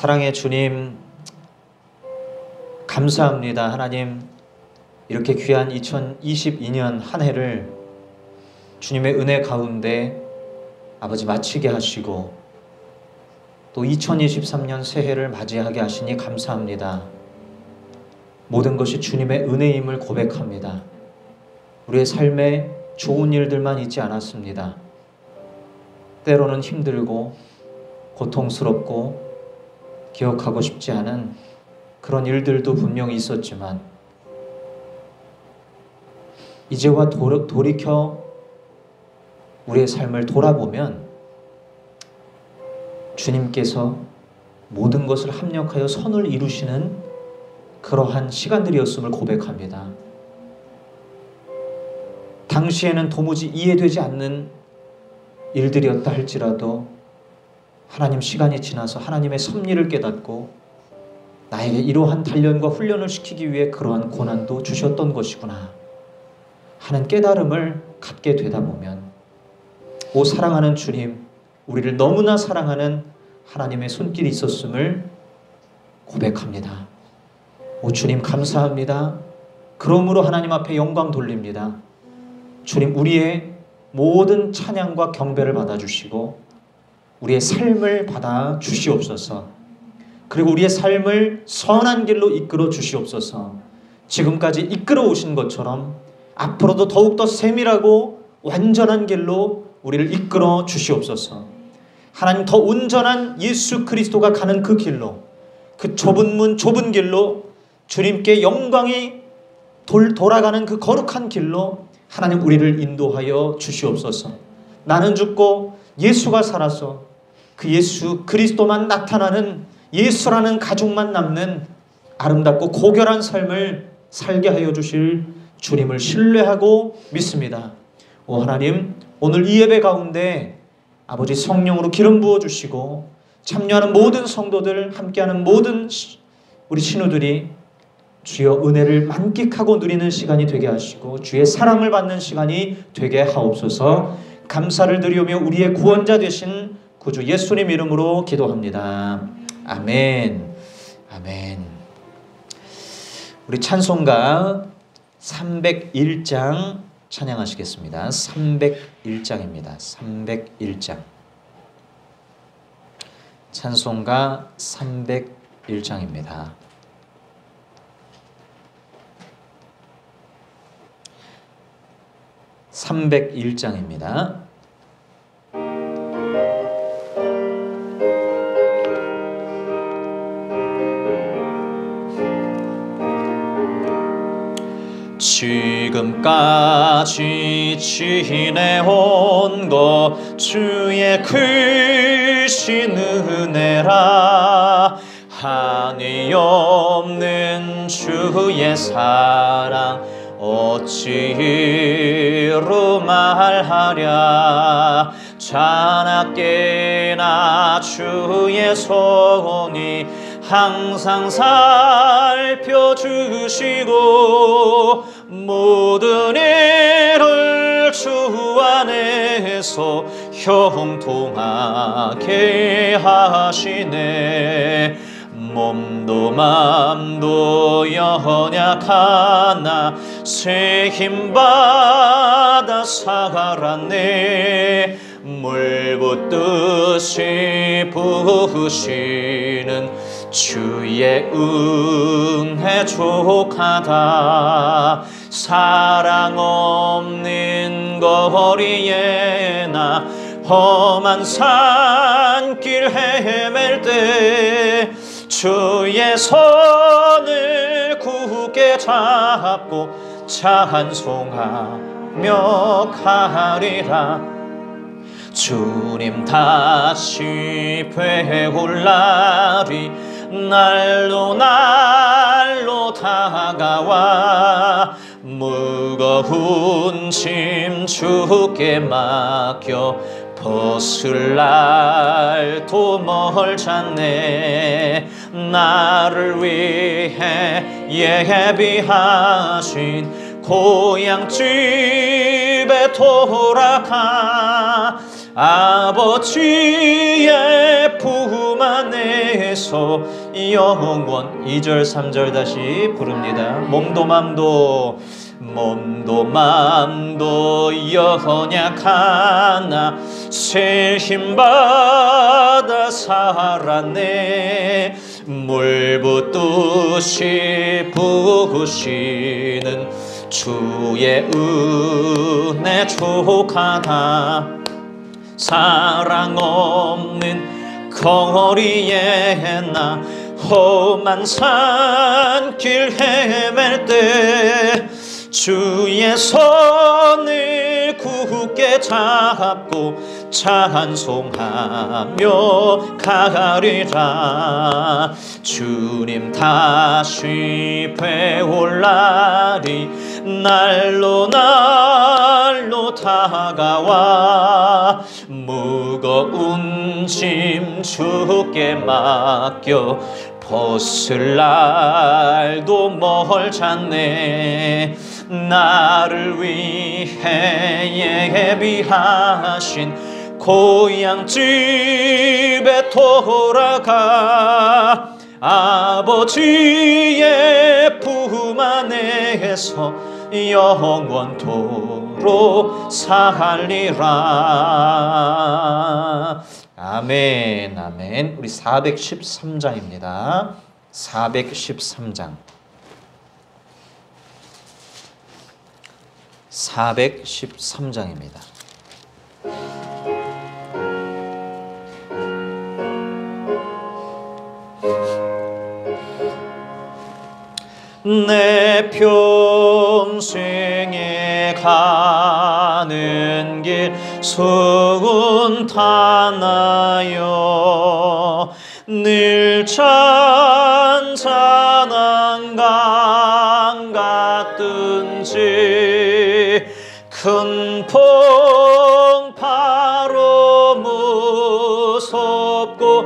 사랑의 주님, 감사합니다. 하나님, 이렇게 귀한 2022년 한 해를 주님의 은혜 가운데 아버지 마치게 하시고 또 2023년 새해를 맞이하게 하시니 감사합니다. 모든 것이 주님의 은혜임을 고백합니다. 우리의 삶에 좋은 일들만 있지 않았습니다. 때로는 힘들고 고통스럽고 기억하고 싶지 않은 그런 일들도 분명히 있었지만 이제와 돌이켜 우리의 삶을 돌아보면 주님께서 모든 것을 합력하여 선을 이루시는 그러한 시간들이었음을 고백합니다. 당시에는 도무지 이해되지 않는 일들이었다 할지라도 하나님, 시간이 지나서 하나님의 섭리를 깨닫고 나에게 이러한 단련과 훈련을 시키기 위해 그러한 고난도 주셨던 것이구나 하는 깨달음을 갖게 되다 보면 오 사랑하는 주님, 우리를 너무나 사랑하는 하나님의 손길이 있었음을 고백합니다. 오 주님 감사합니다. 그러므로 하나님 앞에 영광 돌립니다. 주님, 우리의 모든 찬양과 경배를 받아주시고 우리의 삶을 받아 주시옵소서. 그리고 우리의 삶을 선한 길로 이끌어 주시옵소서. 지금까지 이끌어 오신 것처럼 앞으로도 더욱더 세밀하고 완전한 길로 우리를 이끌어 주시옵소서. 하나님, 더 온전한 예수 그리스도가 가는 그 길로, 그 좁은 문 좁은 길로 주님께 영광이 돌아가는 그 거룩한 길로 하나님 우리를 인도하여 주시옵소서. 나는 죽고 예수가 살아서 그 예수 그리스도만 나타나는 예수라는 가족만 남는 아름답고 고결한 삶을 살게 하여 주실 주님을 신뢰하고 믿습니다. 오 하나님, 오늘 이 예배 가운데 아버지 성령으로 기름 부어주시고 참여하는 모든 성도들, 함께하는 모든 우리 신우들이 주여 은혜를 만끽하고 누리는 시간이 되게 하시고 주의 사랑을 받는 시간이 되게 하옵소서. 감사를 드리오며 우리의 구원자 되신 구주 예수님 이름으로 기도합니다. 아멘. 아멘. 우리 찬송가 301장 찬양하시겠습니다. 301장입니다. 301장. 찬송가 301장입니다. (301장입니다) 지금까지 지내온 것 주의 크신 은혜라. 한이 없는 주의 사랑 어찌로 말하랴. 자나깨나 주의 손이 항상 살펴주시고 모든 일을 주 안에서 형통하게 하시네. 몸도 맘도 연약하나 새 힘받아 살았네. 물 붓듯이 부으시는 주의 은혜 족하다. 사랑 없는 거리에 나 험한 산길 헤맬 때 주의 손을 굳게 잡고 찬송하며 가리라. 주님 다시 배울 날이 날로 다가와 무거운 짐 주께 맡겨 벗을 날도 멀잖네. 나를 위해 예비하신 고향집에 돌아가 아버지의 품 안에서 영원. 2절 3절 다시 부릅니다. 몸도 맘도 연약하나 새 힘받아 살았네. 물 붓듯이 부으시는 주의 은혜 족하다. 사랑 없는 거리에 나 험한 산길 헤맬 때 주의 손을 굳게 잡고 찬송하며 가리라. 주님 다시 배울 날이 날로 다가와 무거운 짐 주께 맡겨 벗을 날도 멀잖네. 나를 위해 예비하신 고향집에 돌아가 아버지의 품 안에서 영원토록 살리라. 아멘, 아멘. 우리 413장입니다. 413장. 413장입니다. 내 평생에 가는 길 순탄하여 늘 잔잔한 강 같든지 큰 풍파로 무섭고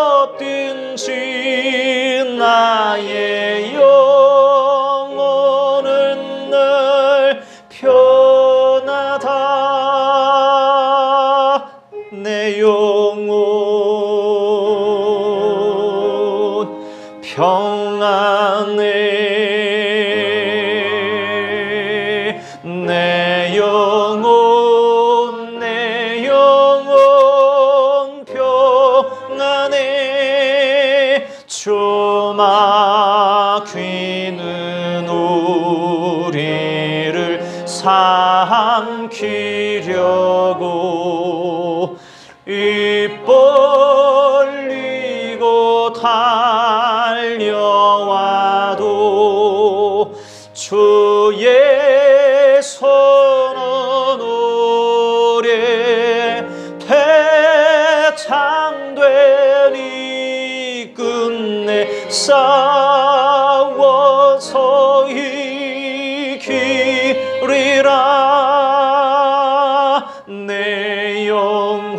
어렵든지 나의 영혼은 늘 편하다. 내 영혼 평안해. 내 영혼 평안해. 주 막히는 우리를 삼키려고 입 벌리고 달려와도 주의 손은 오래 태창되니 끝내 싸워서 이기리라. 내 영혼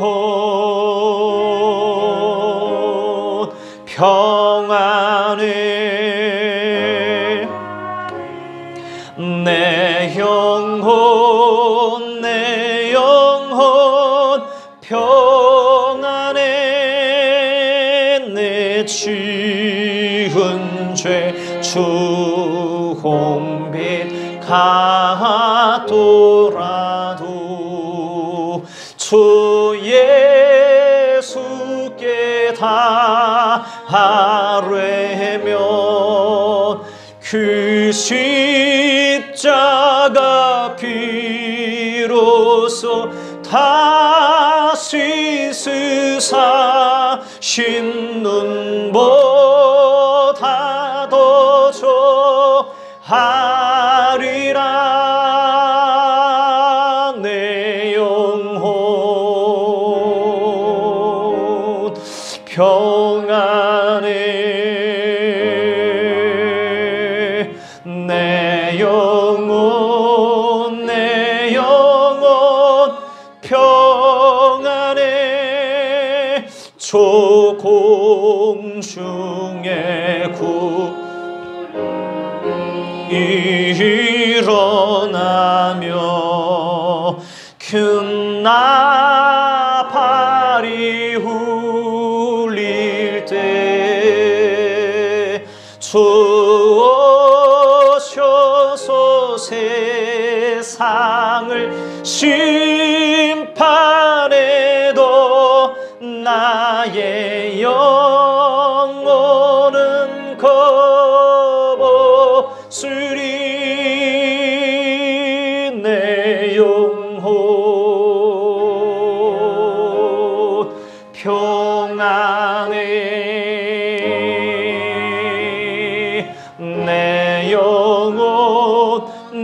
평안해. 내 영혼 평안해. 내 지은 죄 주홍빛 같더라도 주 예수께 다 아뢰면 그 그 십자가 피로써 다시 쓰사신 눈보다 더 좋아하리라. 내 영혼 평안해. 내 영혼 평안해. 조공중에 일어나며 큰 나팔이 울릴 때 주 오셔서 세상을 심판해도 나의 영혼은 겁없으리. 내 영혼 평안해.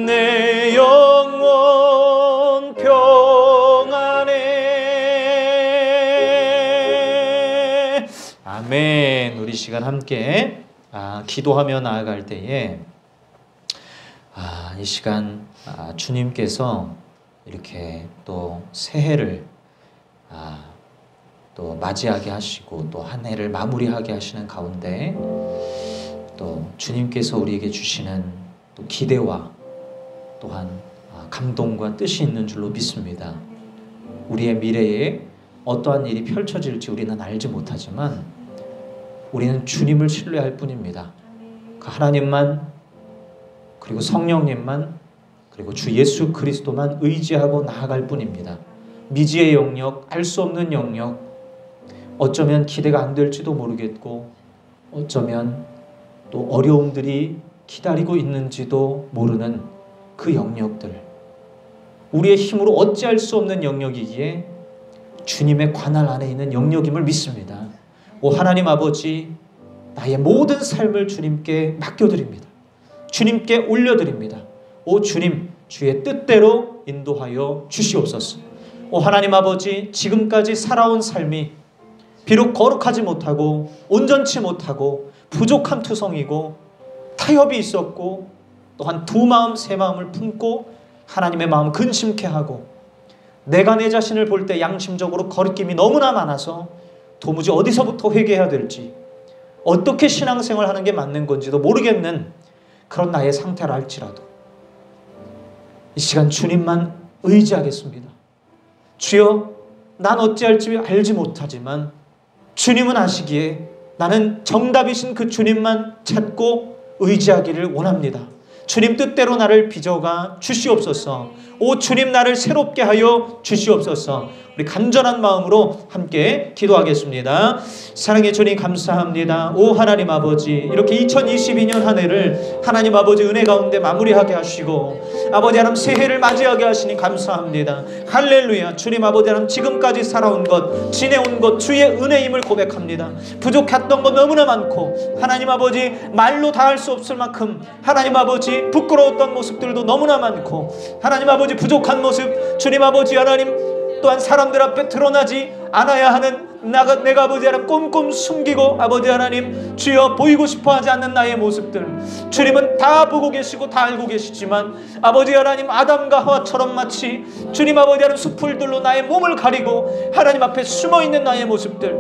내 영혼 평안해. 아멘. 우리 시간 함께 기도하며 나아갈 때에 이 시간 주님께서 이렇게 또 새해를 또 맞이하게 하시고 또 한 해를 마무리하게 하시는 가운데 또 주님께서 우리에게 주시는 또 기대와 또한 감동과 뜻이 있는 줄로 믿습니다. 우리의 미래에 어떠한 일이 펼쳐질지 우리는 알지 못하지만 우리는 주님을 신뢰할 뿐입니다. 그 하나님만, 그리고 성령님만, 그리고 주 예수 그리스도만 의지하고 나아갈 뿐입니다. 미지의 영역, 알 수 없는 영역, 어쩌면 기대가 안 될지도 모르겠고 어쩌면 또 어려움들이 기다리고 있는지도 모르는 그 영역들, 우리의 힘으로 어찌할 수 없는 영역이기에 주님의 관할 안에 있는 영역임을 믿습니다. 오 하나님 아버지, 나의 모든 삶을 주님께 맡겨드립니다. 주님께 올려드립니다. 오 주님, 주의 뜻대로 인도하여 주시옵소서. 오 하나님 아버지, 지금까지 살아온 삶이 비록 거룩하지 못하고 온전치 못하고 부족한 투성이고 타협이 있었고 또한 두 마음 세 마음을 품고 하나님의 마음 근심케 하고 내가 내 자신을 볼 때 양심적으로 거리낌이 너무나 많아서 도무지 어디서부터 회개해야 될지, 어떻게 신앙생활 하는 게 맞는 건지도 모르겠는 그런 나의 상태를 알지라도 이 시간 주님만 의지하겠습니다. 주여, 난 어찌할지 알지 못하지만 주님은 아시기에 나는 정답이신 그 주님만 찾고 의지하기를 원합니다. 주님 뜻대로 나를 빚어가 주시옵소서. 오 주님, 나를 새롭게 하여 주시옵소서. 우리 간절한 마음으로 함께 기도하겠습니다. 사랑의 주님 감사합니다. 오 하나님 아버지, 이렇게 2022년 한 해를 하나님 아버지 은혜 가운데 마무리하게 하시고 아버지 하나님 새해를 맞이하게 하시니 감사합니다. 할렐루야. 주님 아버지 하나님, 지금까지 살아온 것, 지내온 것 주의 은혜임을 고백합니다. 부족했던 것 너무나 많고 하나님 아버지 말로 다 할 수 없을 만큼 하나님 아버지 부끄러웠던 모습들도 너무나 많고 하나님 아버지 부족한 모습, 주님 아버지 하나님 또한 사람들 앞에 드러나지 않아야 하는 내가 아버지 하나님 꼼꼼 숨기고 아버지 하나님 주여 보이고 싶어하지 않는 나의 모습들, 주님은 다 보고 계시고 다 알고 계시지만 아버지 하나님 아담과 하와처럼 마치 주님 아버지 하나님 수풀들로 나의 몸을 가리고 하나님 앞에 숨어있는 나의 모습들,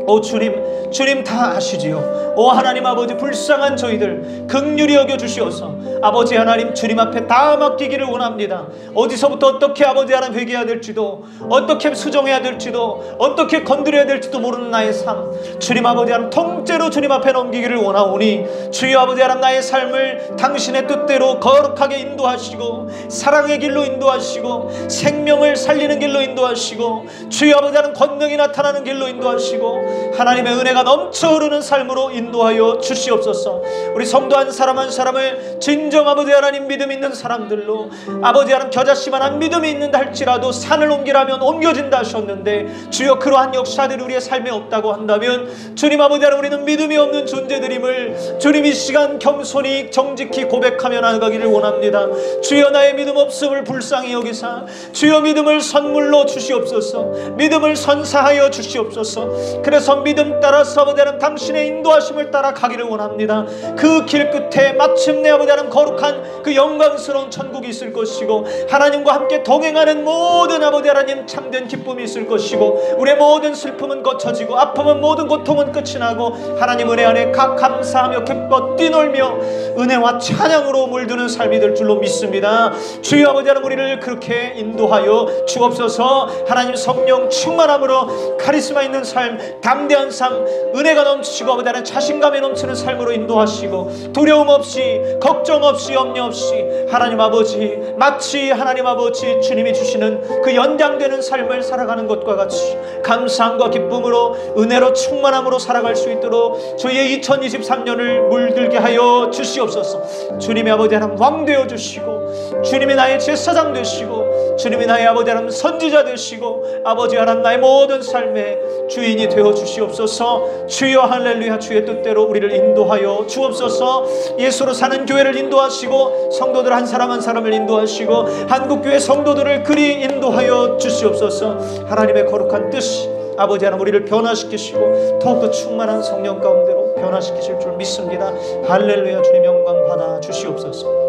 오 주님 다 아시지요. 오 하나님 아버지, 불쌍한 저희들 긍휼히 여겨 주시어서 아버지 하나님 주님 앞에 다 맡기기를 원합니다. 어디서부터 어떻게 아버지 하나님 회개해야 될지도, 어떻게 수정해야 될지도, 어떻게 건드려야 될지도 모르는 나의 삶, 주님 아버지 하나님 통째로 주님 앞에 넘기기를 원하오니 주여 아버지 하나님, 나의 삶을 당신의 뜻대로 거룩하게 인도하시고 사랑의 길로 인도하시고 생명을 살리는 길로 인도하시고 주여 아버지 하나님 권능이 나타나는 길로 인도하시고 하나님의 은혜가 넘쳐 흐르는 삶으로 인도하여 주시옵소서. 우리 성도 한 사람 한 사람을 진정 아버지 하나님 믿음 있는 사람들로, 아버지 하나님 겨자씨만한 믿음이 있는다 할지라도 산을 옮기라면 옮겨진다 하셨는데, 주여 그러한 역사들이 우리의 삶에 없다고 한다면 주님 아버지 하나님, 우리는 믿음이 없는 존재들임을 주님 이 시간 겸손히 정직히 고백하며 나가기를 원합니다. 주여 나의 믿음 없음을 불쌍히 여기사 주여 믿음을 선물로 주시옵소서. 믿음을 선사하여 주시옵소서. 그래서 믿음 따라서 아버지 하나님 당신의 인도하심을 따라 가기를 원합니다. 그 길 끝에 마침내 아버지 하나님 거룩한 그 영광스러운 천국이 있을 것이고, 하나님과 함께 동행하는 모든 아버지 하나님 참된 기쁨이 있을 것이고, 우리의 모든 슬픔은 거쳐지고 아픔은 모든 고통은 끝이 나고, 하나님 은혜 안에 감사하며 기뻐 뛰놀며 은혜와 찬양으로 물드는 삶이 될 줄로 믿습니다. 주여 아버지 하나님 우리를 그렇게 인도하여 주옵소서. 하나님 성령 충만함으로 카리스마 있는 삶, 담대한 삶, 은혜가 넘치고 아버지 하나님 자신감이 넘치는 삶으로 인도하시고, 두려움 없이 걱정 없이 염려 없이 하나님 아버지 마치 하나님 아버지 주님이 주시는 그 연장되는 삶을 살아가는 것과 같이 감사함과 기쁨으로 은혜로 충만함으로 살아갈 수 있도록 저희의 2023년을 물들게 하여 주시옵소서. 주님이 아버지 하나님 왕 되어 주시고, 주님이 나의 제사장 되시고, 주님이 나의 아버지 하나님 선지자 되시고, 아버지 하나님 나의 모든 삶의 주인이 되어 주시옵소서. 주여 할렐루야. 주의 뜻대로 우리를 인도하여 주옵소서. 예수로 사는 교회를 인도하시고, 성도들 한 사람 한 사람을 인도하시고, 한국교회 성도들을 그리 인도하여 주시옵소서. 하나님의 거룩한 뜻이 아버지 하나님 우리를 변화시키시고 더욱더 충만한 성령 가운데로 변화시키실 줄 믿습니다. 할렐루야. 주님 영광 받아 주시옵소서.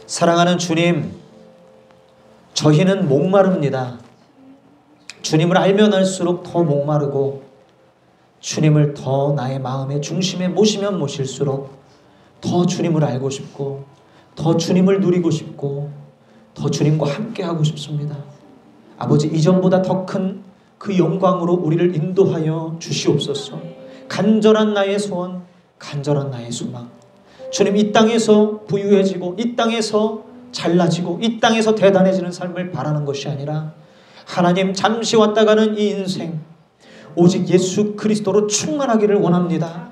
사랑하는 주님, 저희는 목마릅니다. 주님을 알면 알수록 더 목마르고, 주님을 더 나의 마음의 중심에 모시면 모실수록 더 주님을 알고 싶고, 더 주님을 누리고 싶고, 더 주님과 함께하고 싶습니다. 아버지, 이전보다 더 큰 그 영광으로 우리를 인도하여 주시옵소서. 간절한 나의 소원, 간절한 나의 소망, 주님 이 땅에서 부유해지고, 이 땅에서 잘나지고, 이 땅에서 대단해지는 삶을 바라는 것이 아니라, 하나님 잠시 왔다 가는 이 인생 오직 예수 그리스도로 충만하기를 원합니다.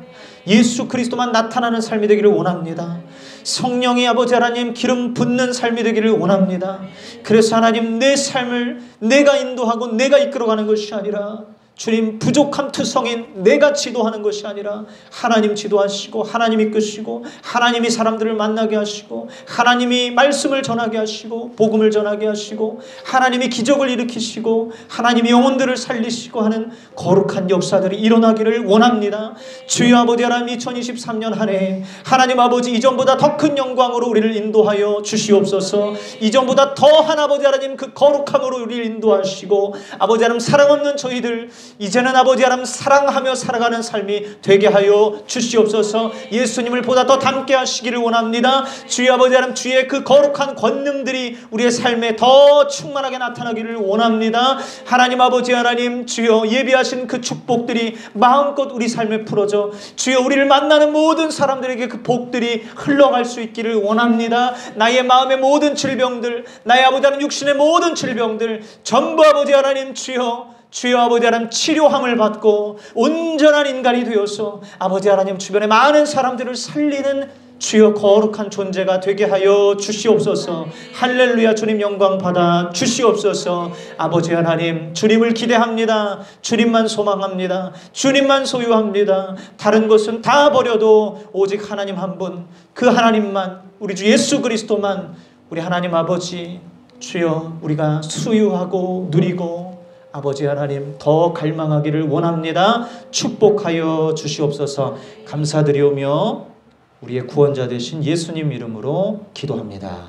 예수 그리스도만 나타나는 삶이 되기를 원합니다. 성령의 아버지 하나님 기름 붓는 삶이 되기를 원합니다. 그래서 하나님 내 삶을 내가 인도하고 내가 이끌어가는 것이 아니라, 주님 부족함 투성인 내가 지도하는 것이 아니라 하나님 지도하시고, 하나님 이끄시고, 하나님이 사람들을 만나게 하시고, 하나님이 말씀을 전하게 하시고, 복음을 전하게 하시고, 하나님이 기적을 일으키시고, 하나님이 영혼들을 살리시고 하는 거룩한 역사들이 일어나기를 원합니다. 주여 아버지 하나님 2023년 한 해 하나님 아버지 이전보다 더 큰 영광으로 우리를 인도하여 주시옵소서. 이전보다 더한 아버지 하나님 그 거룩함으로 우리를 인도하시고, 아버지 하나님 사랑 없는 저희들 이제는 아버지 하나님 사랑하며 살아가는 삶이 되게 하여 주시옵소서. 예수님을 보다 더 닮게 하시기를 원합니다. 주여 아버지 하나님 주의 그 거룩한 권능들이 우리의 삶에 더 충만하게 나타나기를 원합니다. 하나님 아버지 하나님 주여 예비하신 그 축복들이 마음껏 우리 삶에 풀어져 주여 우리를 만나는 모든 사람들에게 그 복들이 흘러갈 수 있기를 원합니다. 나의 마음의 모든 질병들, 나의 아버지 하나님 육신의 모든 질병들 전부 아버지 하나님 주여 아버지 하나님 치료함을 받고 온전한 인간이 되어서 아버지 하나님 주변에 많은 사람들을 살리는 주여 거룩한 존재가 되게 하여 주시옵소서. 할렐루야. 주님 영광 받아 주시옵소서. 아버지 하나님 주님을 기대합니다. 주님만 소망합니다. 주님만 소유합니다. 다른 것은 다 버려도 오직 하나님 한 분, 그 하나님만, 우리 주 예수 그리스도만 우리 하나님 아버지 주여 우리가 소유하고 누리고 아버지 하나님 더 갈망하기를 원합니다. 축복하여 주시옵소서. 감사드리오며 우리의 구원자 되신 예수님 이름으로 기도합니다.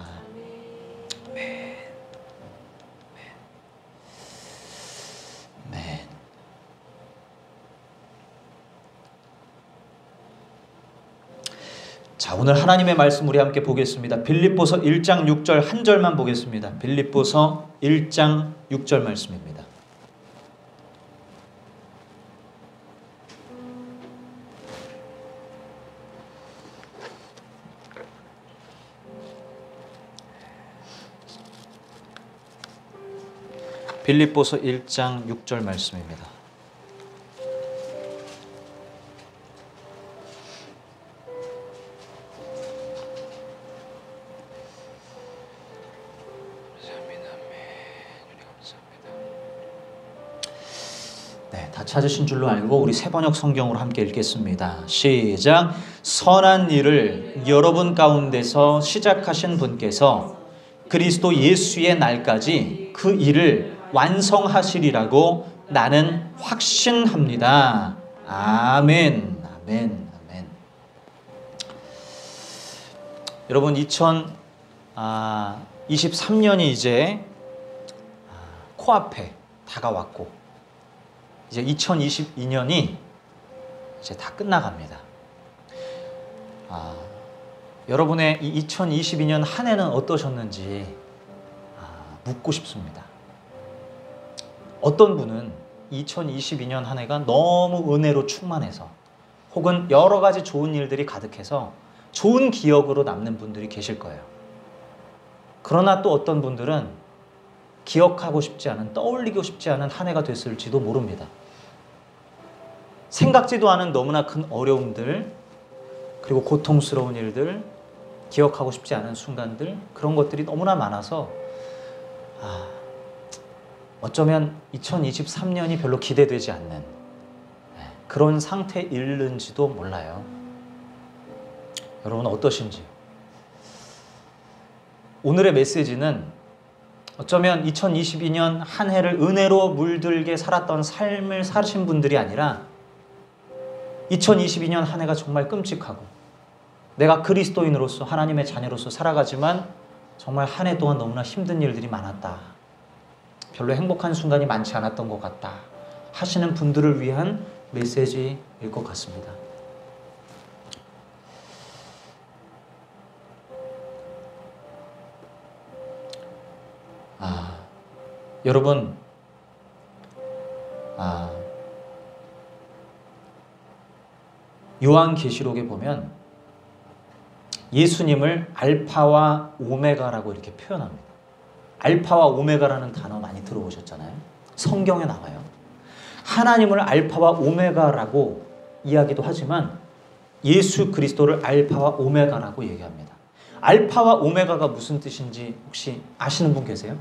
아멘. 아멘. 자, 오늘 하나님의 말씀 우리 함께 보겠습니다. 빌립보서 1장 6절 한 절만 보겠습니다. 빌립보서 1장 6절 말씀입니다. 빌립보서 1장 6절 말씀입니다. 네, 다 찾으신 줄로 알고 우리 새번역 성경으로 함께 읽겠습니다. 시작. 선한 일을 여러분 가운데서 시작하신 분께서 그리스도 예수의 날까지 그 일을 완성하시리라고 나는 확신합니다. 아멘. 아멘. 아멘. 여러분 2023년이 이제 코앞에 다가왔고 이제 2022년이 이제 다 끝나갑니다. 여러분의 이 2022년 한 해는 어떠셨는지 묻고 싶습니다. 어떤 분은 2022년 한 해가 너무 은혜로 충만해서 혹은 여러 가지 좋은 일들이 가득해서 좋은 기억으로 남는 분들이 계실 거예요. 그러나 또 어떤 분들은 기억하고 싶지 않은, 떠올리고 싶지 않은 한 해가 됐을지도 모릅니다. 생각지도 않은 너무나 큰 어려움들, 그리고 고통스러운 일들, 기억하고 싶지 않은 순간들, 그런 것들이 너무나 많아서 어쩌면 2023년이 별로 기대되지 않는 그런 상태에 이르는지도 몰라요. 여러분 어떠신지요? 오늘의 메시지는 어쩌면 2022년 한 해를 은혜로 물들게 살았던 삶을 사신 분들이 아니라 2022년 한 해가 정말 끔찍하고 내가 그리스도인으로서 하나님의 자녀로서 살아가지만 정말 한 해 동안 너무나 힘든 일들이 많았다. 별로 행복한 순간이 많지 않았던 것 같다 하시는 분들을 위한 메시지일 것 같습니다. 여러분 요한계시록에 보면 예수님을 알파와 오메가라고 이렇게 표현합니다. 알파와 오메가라는 단어 많이 들어보셨잖아요. 성경에 나와요. 하나님을 알파와 오메가라고 이야기도 하지만 예수 그리스도를 알파와 오메가라고 얘기합니다. 알파와 오메가가 무슨 뜻인지 혹시 아시는 분 계세요?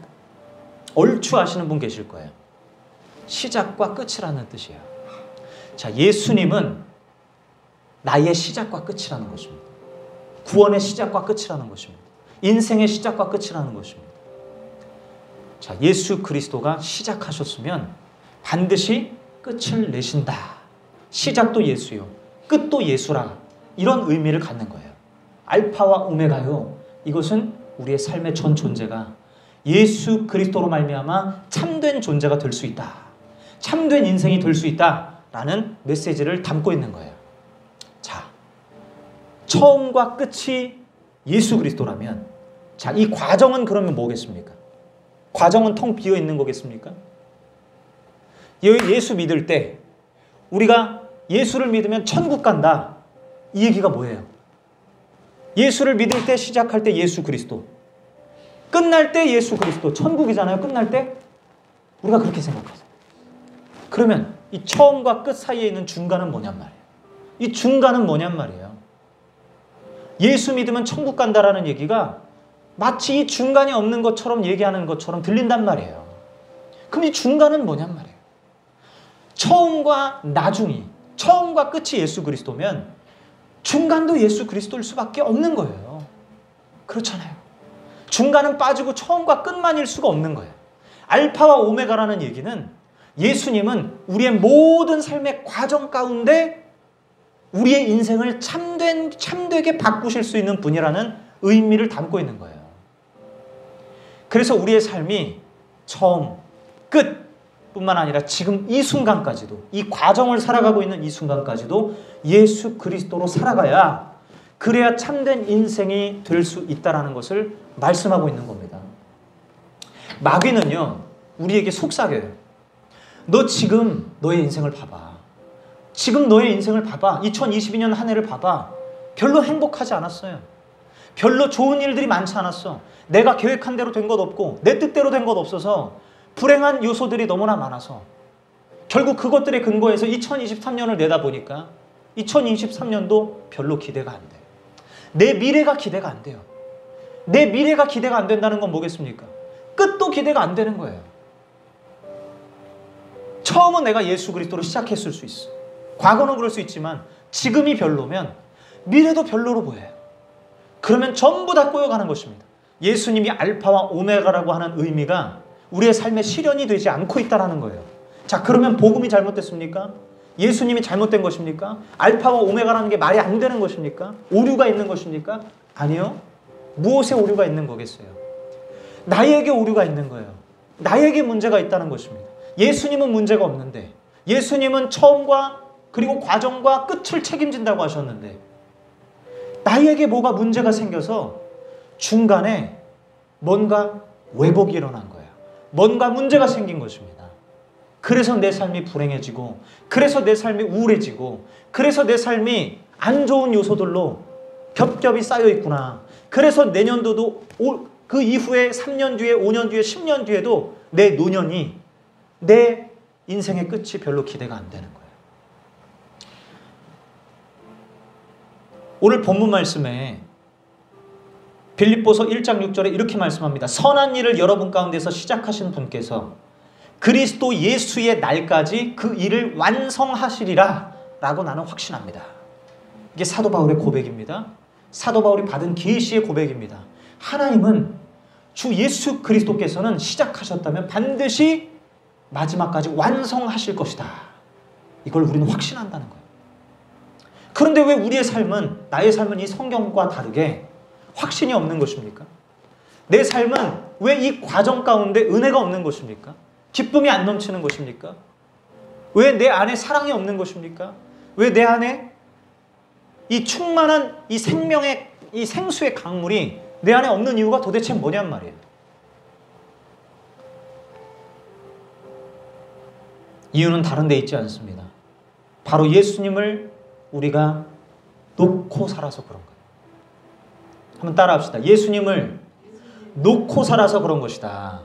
얼추 아시는 분 계실 거예요. 시작과 끝이라는 뜻이에요. 자, 예수님은 나의 시작과 끝이라는 것입니다. 구원의 시작과 끝이라는 것입니다. 인생의 시작과 끝이라는 것입니다. 자, 예수 그리스도가 시작하셨으면 반드시 끝을 내신다. 시작도 예수요, 끝도 예수라. 이런 의미를 갖는 거예요. 알파와 오메가요. 이것은 우리의 삶의 전 존재가 예수 그리스도로 말미암아 참된 존재가 될 수 있다. 참된 인생이 될 수 있다라는 메시지를 담고 있는 거예요. 자, 처음과 끝이 예수 그리스도라면 자, 이 과정은 그러면 뭐겠습니까? 과정은 텅 비어 있는 거겠습니까? 예수 믿을 때 우리가 예수를 믿으면 천국 간다. 이 얘기가 뭐예요? 예수를 믿을 때 시작할 때 예수 그리스도, 끝날 때 예수 그리스도, 천국이잖아요. 끝날 때 우리가 그렇게 생각하세요. 그러면 이 처음과 끝 사이에 있는 중간은 뭐냔 말이에요. 이 중간은 뭐냔 말이에요. 예수 믿으면 천국 간다라는 얘기가 마치 이 중간이 없는 것처럼 얘기하는 것처럼 들린단 말이에요. 그럼 이 중간은 뭐냔 말이에요. 처음과 나중이, 처음과 끝이 예수 그리스도면 중간도 예수 그리스도일 수밖에 없는 거예요. 그렇잖아요. 중간은 빠지고 처음과 끝만일 수가 없는 거예요. 알파와 오메가라는 얘기는 예수님은 우리의 모든 삶의 과정 가운데 우리의 인생을 참되게 바꾸실 수 있는 분이라는 의미를 담고 있는 거예요. 그래서 우리의 삶이 처음, 끝 뿐만 아니라 지금 이 순간까지도, 이 과정을 살아가고 있는 이 순간까지도 예수 그리스도로 살아가야 그래야 참된 인생이 될 수 있다는 것을 말씀하고 있는 겁니다. 마귀는요, 우리에게 속삭여요. 너 지금 너의 인생을 봐봐. 지금 너의 인생을 봐봐. 2022년 한 해를 봐봐. 별로 행복하지 않았어요. 별로 좋은 일들이 많지 않았어. 내가 계획한 대로 된 것 없고 내 뜻대로 된 것 없어서 불행한 요소들이 너무나 많아서 결국 그것들의 근거에서 2023년을 내다보니까 2023년도 별로 기대가 안 돼요. 내 미래가 기대가 안 돼요. 내 미래가 기대가 안 된다는 건 뭐겠습니까? 끝도 기대가 안 되는 거예요. 처음은 내가 예수 그리스도로 시작했을 수 있어. 과거는 그럴 수 있지만 지금이 별로면 미래도 별로로 보여요. 그러면 전부 다 꼬여가는 것입니다. 예수님이 알파와 오메가라고 하는 의미가 우리의 삶에 실현이 되지 않고 있다는 거예요. 자, 그러면 복음이 잘못됐습니까? 예수님이 잘못된 것입니까? 알파와 오메가라는 게 말이 안 되는 것입니까? 오류가 있는 것입니까? 아니요. 무엇에 오류가 있는 거겠어요? 나에게 오류가 있는 거예요. 나에게 문제가 있다는 것입니다. 예수님은 문제가 없는데, 예수님은 처음과 그리고 과정과 끝을 책임진다고 하셨는데, 나에게 뭐가 문제가 생겨서 중간에 뭔가 왜곡이 일어난 거예요. 뭔가 문제가 생긴 것입니다. 그래서 내 삶이 불행해지고, 그래서 내 삶이 우울해지고, 그래서 내 삶이 안 좋은 요소들로 겹겹이 쌓여 있구나. 그래서 내년도도 그 이후에 3년 뒤에 5년 뒤에 10년 뒤에도 내 노년이, 내 인생의 끝이 별로 기대가 안 되는 거예요. 오늘 본문 말씀에 빌립보서 1장 6절에 이렇게 말씀합니다. 선한 일을 여러분 가운데서 시작하신 분께서 그리스도 예수의 날까지 그 일을 완성하시리라 라고 나는 확신합니다. 이게 사도 바울의 고백입니다. 사도 바울이 받은 계시의 고백입니다. 하나님은 주 예수 그리스도께서는 시작하셨다면 반드시 마지막까지 완성하실 것이다. 이걸 우리는 확신한다는 거예요. 그런데 왜 우리의 삶은, 나의 삶은 이 성경과 다르게 확신이 없는 것입니까? 내 삶은 왜 이 과정 가운데 은혜가 없는 것입니까? 기쁨이 안 넘치는 것입니까? 왜 내 안에 사랑이 없는 것입니까? 왜 내 안에 이 충만한 이 생명의, 이 생수의 강물이 내 안에 없는 이유가 도대체 뭐냔 말이에요. 이유는 다른 데 있지 않습니다. 바로 예수님을 우리가 놓고 살아서 그런 거예요. 한번 따라 합시다. 예수님을 놓고 살아서 그런 것이다.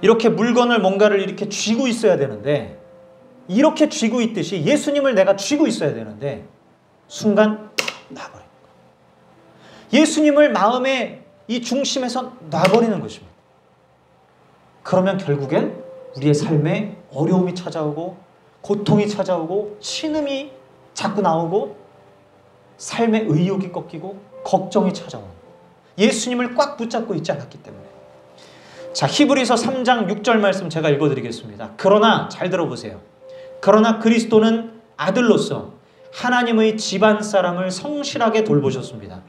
이렇게 물건을 뭔가를 이렇게 쥐고 있어야 되는데, 이렇게 쥐고 있듯이 예수님을 내가 쥐고 있어야 되는데 순간 놔버리는 거예요. 예수님을 마음의 이 중심에서 놔버리는 것입니다. 그러면 결국엔 우리의 삶에 어려움이 찾아오고, 고통이 찾아오고, 신음이 자꾸 나오고, 삶의 의욕이 꺾이고, 걱정이 찾아오는 거예요. 예수님을 꽉 붙잡고 있지 않았기 때문에. 자, 히브리서 3장 6절 말씀 제가 읽어드리겠습니다. 그러나, 잘 들어보세요. 그러나 그리스도는 아들로서 하나님의 집안 사람을 성실하게 돌보셨습니다.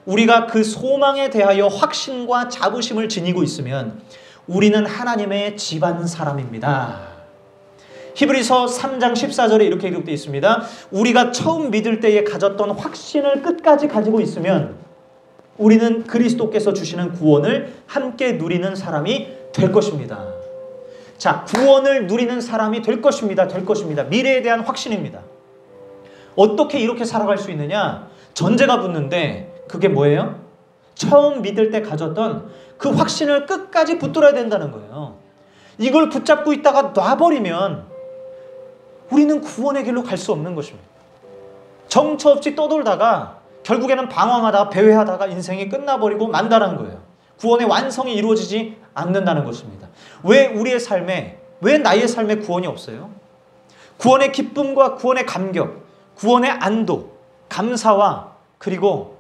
우리가 그 소망에 대하여 확신과 자부심을 지니고 있으면 우리는 하나님의 집안 사람입니다. 히브리서 3장 14절에 이렇게 기록되어 있습니다. 우리가 처음 믿을 때에 가졌던 확신을 끝까지 가지고 있으면 우리는 그리스도께서 주시는 구원을 함께 누리는 사람이 될 것입니다. 자, 구원을 누리는 사람이 될 것입니다. 될 것입니다. 미래에 대한 확신입니다. 어떻게 이렇게 살아갈 수 있느냐? 전제가 붙는데 그게 뭐예요? 처음 믿을 때 가졌던 그 확신을 끝까지 붙들어야 된다는 거예요. 이걸 붙잡고 있다가 놔버리면 우리는 구원의 길로 갈 수 없는 것입니다. 정처 없이 떠돌다가 결국에는 방황하다가 배회하다가 인생이 끝나버리고 만다는 거예요. 구원의 완성이 이루어지지 않는다는 것입니다. 왜 우리의 삶에, 왜 나의 삶에 구원이 없어요? 구원의 기쁨과 구원의 감격, 구원의 안도, 감사와 그리고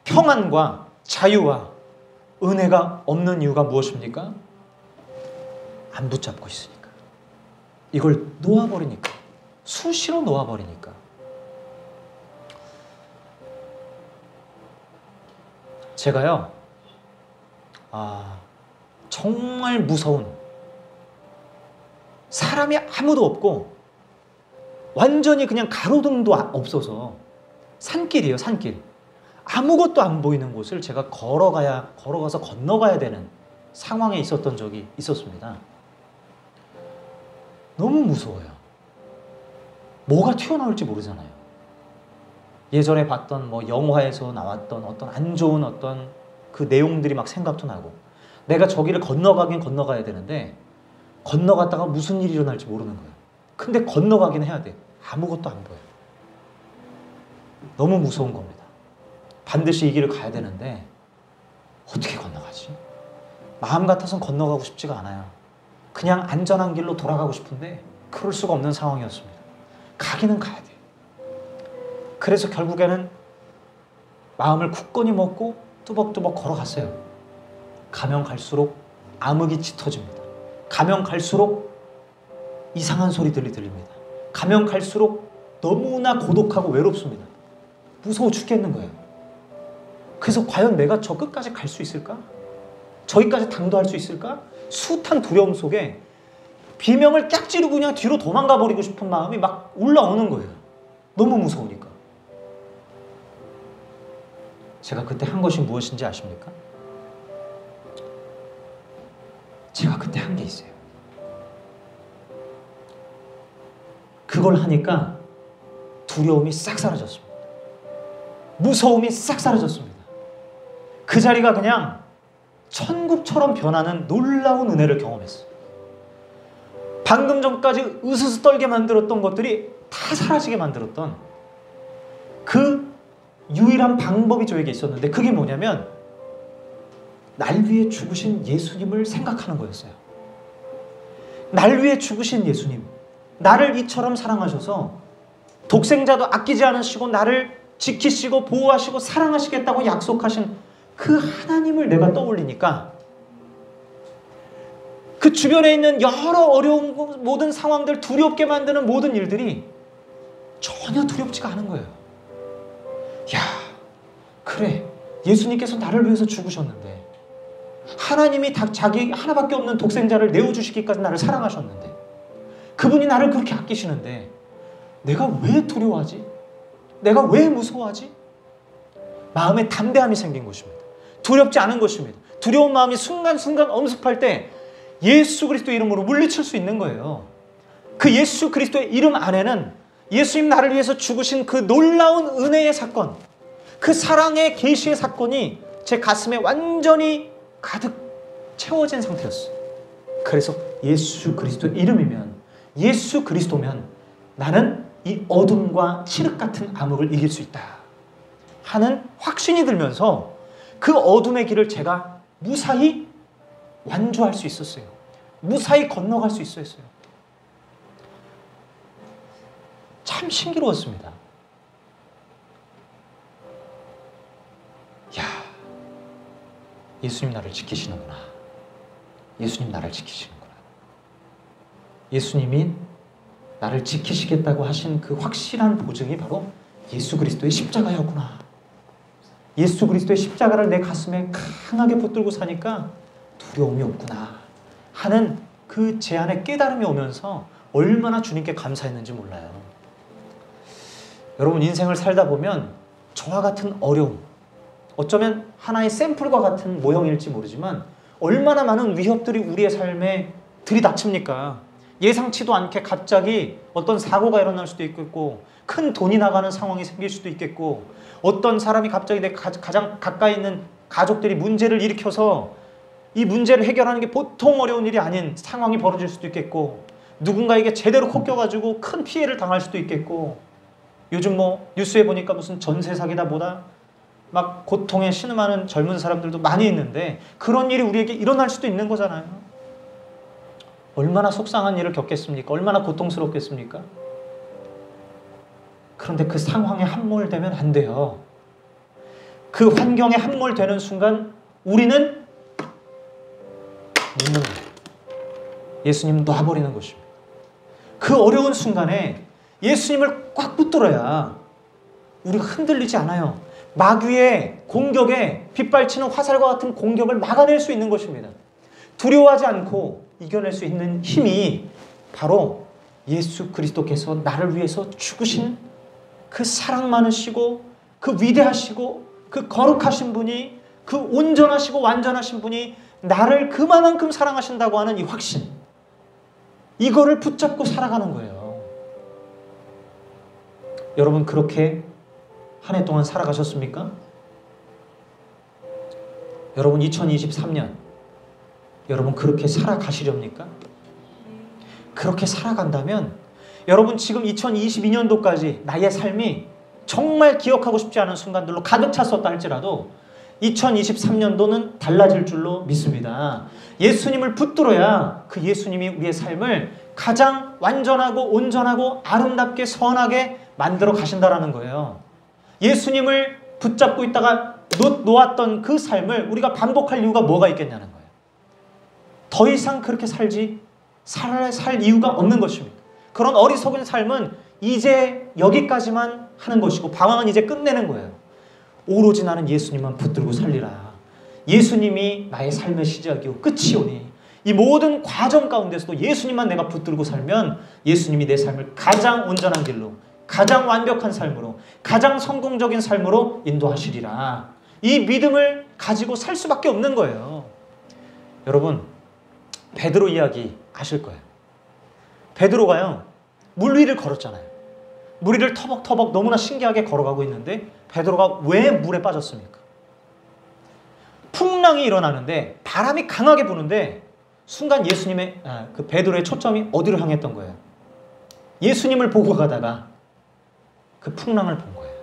평안과 자유와 은혜가 없는 이유가 무엇입니까? 안 붙잡고 있으니까. 이걸 놓아버리니까. 수시로 놓아버리니까. 제가요, 정말 무서운, 사람이 아무도 없고 완전히 그냥 가로등도 없어서 산길이에요, 산길. 아무것도 안 보이는 곳을 제가 걸어가서 건너가야 되는 상황에 있었던 적이 있었습니다. 너무 무서워요. 뭐가 튀어나올지 모르잖아요. 예전에 봤던 영화에서 나왔던 어떤 안 좋은 어떤 그 내용들이 막 생각도 나고, 내가 저기를 건너가긴 건너가야 되는데 건너갔다가 무슨 일이 일어날지 모르는 거예요. 근데 건너가긴 해야 돼. 아무것도 안 보여요. 너무 무서운 겁니다. 반드시 이 길을 가야 되는데 어떻게 건너가지? 마음 같아선 건너가고 싶지가 않아요. 그냥 안전한 길로 돌아가고 싶은데 그럴 수가 없는 상황이었습니다. 가기는 가야 돼요. 그래서 결국에는 마음을 굳건히 먹고 뚜벅뚜벅 걸어갔어요. 가면 갈수록 암흑이 짙어집니다. 가면 갈수록 이상한 소리들이 들립니다. 가면 갈수록 너무나 고독하고 외롭습니다. 무서워 죽겠는 거예요. 그래서 과연 내가 저 끝까지 갈 수 있을까? 저기까지 당도할 수 있을까? 숱한 두려움 속에 비명을 깍지르고 그냥 뒤로 도망가 버리고 싶은 마음이 막 올라오는 거예요. 너무 무서우니까. 제가 그때 한 것이 무엇인지 아십니까? 제가 그때 한 게 있어요. 그걸 하니까 두려움이 싹 사라졌습니다. 무서움이 싹 사라졌습니다. 그 자리가 그냥 천국처럼 변하는 놀라운 은혜를 경험했어요. 방금 전까지 으스스 떨게 만들었던 것들이 다 사라지게 만들었던 그 유일한 방법이 저에게 있었는데, 그게 뭐냐면 날 위해 죽으신 예수님을 생각하는 거였어요. 날 위해 죽으신 예수님, 나를 이처럼 사랑하셔서 독생자도 아끼지 않으시고 나를 지키시고 보호하시고 사랑하시겠다고 약속하신 그 하나님을 내가 떠올리니까 그 주변에 있는 여러 어려운 모든 상황들, 두렵게 만드는 모든 일들이 전혀 두렵지가 않은 거예요. 야, 그래, 예수님께서 나를 위해서 죽으셨는데, 하나님이 자기 하나밖에 없는 독생자를 내어주시기까지 나를 사랑하셨는데, 그분이 나를 그렇게 아끼시는데 내가 왜 두려워하지? 내가 왜 무서워하지? 마음에 담대함이 생긴 것입니다. 두렵지 않은 것입니다. 두려운 마음이 순간순간 엄습할 때 예수 그리스도 이름으로 물리칠 수 있는 거예요. 그 예수 그리스도의 이름 안에는 예수님 나를 위해서 죽으신 그 놀라운 은혜의 사건, 그 사랑의 계시의 사건이 제 가슴에 완전히 가득 채워진 상태였어요. 그래서 예수 그리스도 이름이면, 예수 그리스도면 나는 이 어둠과 칠흑 같은 암흑을 이길 수 있다 하는 확신이 들면서 그 어둠의 길을 제가 무사히 완주할 수 있었어요. 무사히 건너갈 수 있었어요. 참 신기로웠습니다. 야, 예수님 나를 지키시는구나. 예수님 나를 지키시는구나. 예수님이 나를 지키시겠다고 하신 그 확실한 보증이 바로 예수 그리스도의 십자가였구나. 예수 그리스도의 십자가를 내 가슴에 강하게 붙들고 사니까 두려움이 없구나 하는 그 제 안에 깨달음이 오면서 얼마나 주님께 감사했는지 몰라요. 여러분, 인생을 살다 보면 저와 같은 어려움, 어쩌면 하나의 샘플과 같은 모형일지 모르지만 얼마나 많은 위협들이 우리의 삶에 들이닥칩니까? 예상치도 않게 갑자기 어떤 사고가 일어날 수도 있겠고, 큰 돈이 나가는 상황이 생길 수도 있겠고, 어떤 사람이 갑자기 내 가장 가까이 있는 가족들이 문제를 일으켜서 이 문제를 해결하는 게 보통 어려운 일이 아닌 상황이 벌어질 수도 있겠고, 누군가에게 제대로 콕껴가지고 큰 피해를 당할 수도 있겠고, 요즘 뉴스에 보니까 무슨 전세 사기다 뭐다 막 고통에 신음하는 젊은 사람들도 많이 있는데, 그런 일이 우리에게 일어날 수도 있는 거잖아요. 얼마나 속상한 일을 겪겠습니까? 얼마나 고통스럽겠습니까? 그런데 그 상황에 함몰되면 안 돼요. 그 환경에 함몰되는 순간 우리는 묻는 거예요. 예수님 놔버리는 것입니다. 그 어려운 순간에 예수님을 꽉 붙들어야 우리가 흔들리지 않아요. 마귀의 공격에 빗발치는 화살과 같은 공격을 막아낼 수 있는 것입니다. 두려워하지 않고 이겨낼 수 있는 힘이 바로 예수 그리스도께서 나를 위해서 죽으신 그 사랑 많으시고 그 위대하시고 그 거룩하신 분이, 그 온전하시고 완전하신 분이 나를 그만큼 사랑하신다고 하는 이 확신, 이거를 붙잡고 살아가는 거예요. 여러분 그렇게 한 해 동안 살아가셨습니까? 여러분 2023년 여러분 그렇게 살아가시렵니까? 그렇게 살아간다면 여러분 지금 2022년도까지 나의 삶이 정말 기억하고 싶지 않은 순간들로 가득 찼었다 할지라도 2023년도는 달라질 줄로 믿습니다. 예수님을 붙들어야 그 예수님이 우리의 삶을 가장 완전하고 온전하고 아름답게 선하게 만들어 가신다라는 거예요. 예수님을 붙잡고 있다가 놓았던 그 삶을 우리가 반복할 이유가 뭐가 있겠냐는 거예요. 더 이상 그렇게 살 이유가 없는 것입니다. 그런 어리석은 삶은 이제 여기까지만 하는 것이고 방황은 이제 끝내는 거예요. 오로지 나는 예수님만 붙들고 살리라. 예수님이 나의 삶의 시작이요 끝이오니 이 모든 과정 가운데서도 예수님만 내가 붙들고 살면 예수님이 내 삶을 가장 온전한 길로, 가장 완벽한 삶으로, 가장 성공적인 삶으로 인도하시리라. 이 믿음을 가지고 살 수밖에 없는 거예요. 여러분 베드로 이야기 아실 거예요. 베드로가요 물 위를 걸었잖아요. 물 위를 터벅터벅 너무나 신기하게 걸어가고 있는데 베드로가 왜 물에 빠졌습니까? 풍랑이 일어나는데 바람이 강하게 부는데 순간 예수님의 그 베드로의 초점이 어디로 향했던 거예요? 예수님을 보고 가다가 그 풍랑을 본 거예요.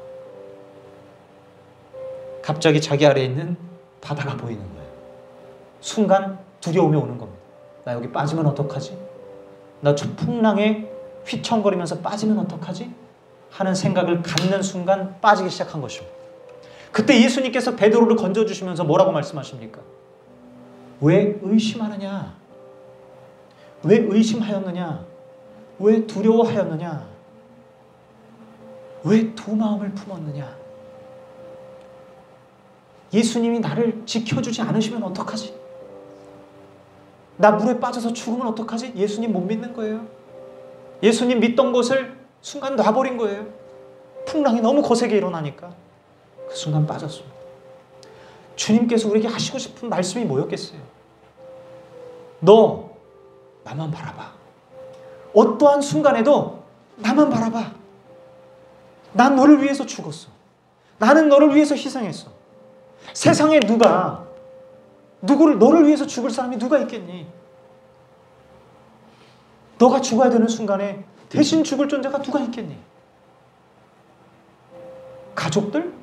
갑자기 자기 아래에 있는 바다가 보이는 거예요. 순간 두려움이 오는 겁니다. 나 여기 빠지면 어떡하지? 나 저 풍랑에 휘청거리면서 빠지면 어떡하지? 하는 생각을 갖는 순간 빠지기 시작한 것입니다. 그때 예수님께서 베드로를 건져주시면서 뭐라고 말씀하십니까? 왜 의심하느냐? 왜 의심하였느냐? 왜 두려워하였느냐? 왜 두 마음을 품었느냐? 예수님이 나를 지켜주지 않으시면 어떡하지? 나 물에 빠져서 죽으면 어떡하지? 예수님 못 믿는 거예요. 예수님 믿던 것을 순간 놔버린 거예요. 풍랑이 너무 거세게 일어나니까 그 순간 빠졌습니다. 주님께서 우리에게 하시고 싶은 말씀이 뭐였겠어요? 너 나만 바라봐. 어떠한 순간에도 나만 바라봐. 난 너를 위해서 죽었어. 나는 너를 위해서 희생했어. 세상에 너를 위해서 죽을 사람이 누가 있겠니? 너가 죽어야 되는 순간에 대신 죽을 존재가 누가 있겠니? 가족들?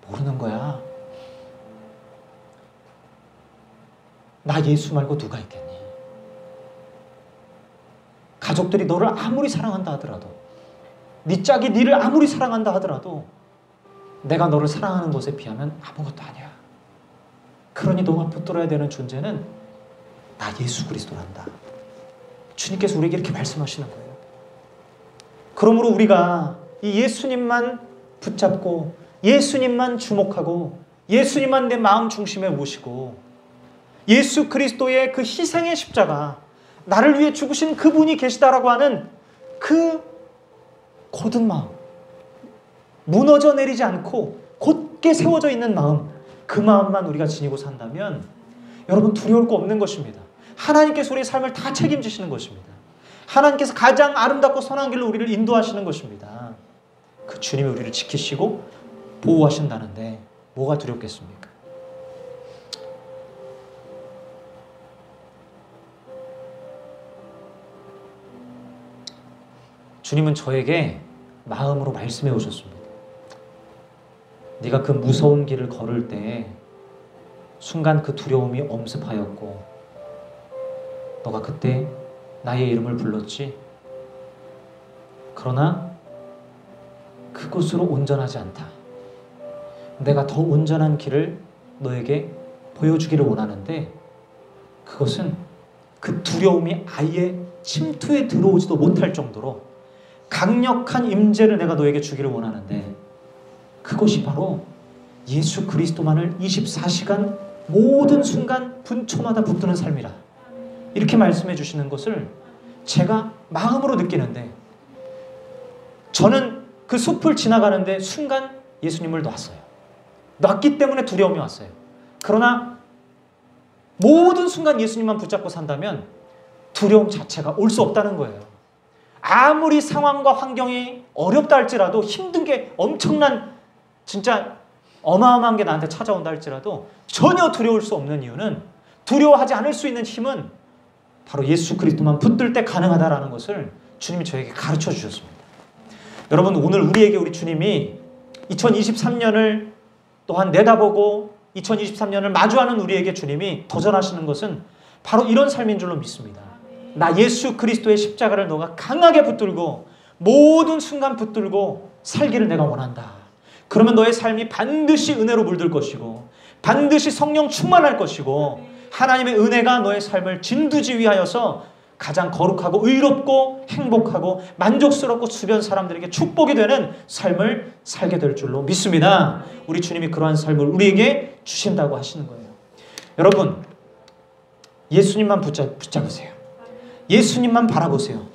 모르는 거야. 나 예수 말고 누가 있겠니? 가족들이 너를 아무리 사랑한다 하더라도, 네 짝이 너를 아무리 사랑한다 하더라도 내가 너를 사랑하는 것에 비하면 아무것도 아니야. 그러니 너가 붙들어야 되는 존재는 나 예수 그리스도란다. 주님께서 우리에게 이렇게 말씀하시는 거예요. 그러므로 우리가 이 예수님만 붙잡고 예수님만 주목하고 예수님만 내 마음 중심에 모시고 예수 그리스도의 그 희생의 십자가, 나를 위해 죽으신 그분이 계시다라고 하는 그 곧은 마음, 무너져 내리지 않고 곧게 세워져 있는 마음, 그 마음만 우리가 지니고 산다면 여러분 두려울 거 없는 것입니다. 하나님께서 우리의 삶을 다 책임지시는 것입니다. 하나님께서 가장 아름답고 선한 길로 우리를 인도하시는 것입니다. 그 주님이 우리를 지키시고 보호하신다는데 뭐가 두렵겠습니까? 주님은 저에게 마음으로 말씀해 오셨습니다. 네가 그 무서운 길을 걸을 때 순간 그 두려움이 엄습하였고 너가 그때 나의 이름을 불렀지. 그러나 그곳으로 온전하지 않다. 내가 더 온전한 길을 너에게 보여주기를 원하는데 그것은 그 두려움이 아예 침투에 들어오지도 못할 정도로 강력한 임재를 내가 너에게 주기를 원하는데 그것이 바로 예수 그리스도만을 24시간 모든 순간 분초마다 붙드는 삶이라. 이렇게 말씀해 주시는 것을 제가 마음으로 느끼는데 저는 그 숲을 지나가는데 순간 예수님을 놨어요. 놨기 때문에 두려움이 왔어요. 그러나 모든 순간 예수님만 붙잡고 산다면 두려움 자체가 올 수 없다는 거예요. 아무리 상황과 환경이 어렵다 할지라도, 힘든 게 엄청난 진짜 어마어마한 게 나한테 찾아온다 할지라도 전혀 두려울 수 없는 이유는, 두려워하지 않을 수 있는 힘은 바로 예수 그리스도만 붙들 때 가능하다라는 것을 주님이 저에게 가르쳐 주셨습니다. 여러분, 오늘 우리에게 우리 주님이 2023년을 또한 내다보고 2023년을 마주하는 우리에게 주님이 도전하시는 것은 바로 이런 삶인 줄로 믿습니다. 나 예수 그리스도의 십자가를 너가 강하게 붙들고 모든 순간 붙들고 살기를 내가 원한다. 그러면 너의 삶이 반드시 은혜로 물들 것이고 반드시 성령 충만할 것이고 하나님의 은혜가 너의 삶을 진두지휘하여서 가장 거룩하고 의롭고 행복하고 만족스럽고 주변 사람들에게 축복이 되는 삶을 살게 될 줄로 믿습니다. 우리 주님이 그러한 삶을 우리에게 주신다고 하시는 거예요. 여러분, 예수님만 붙잡으세요. 예수님만 바라보세요.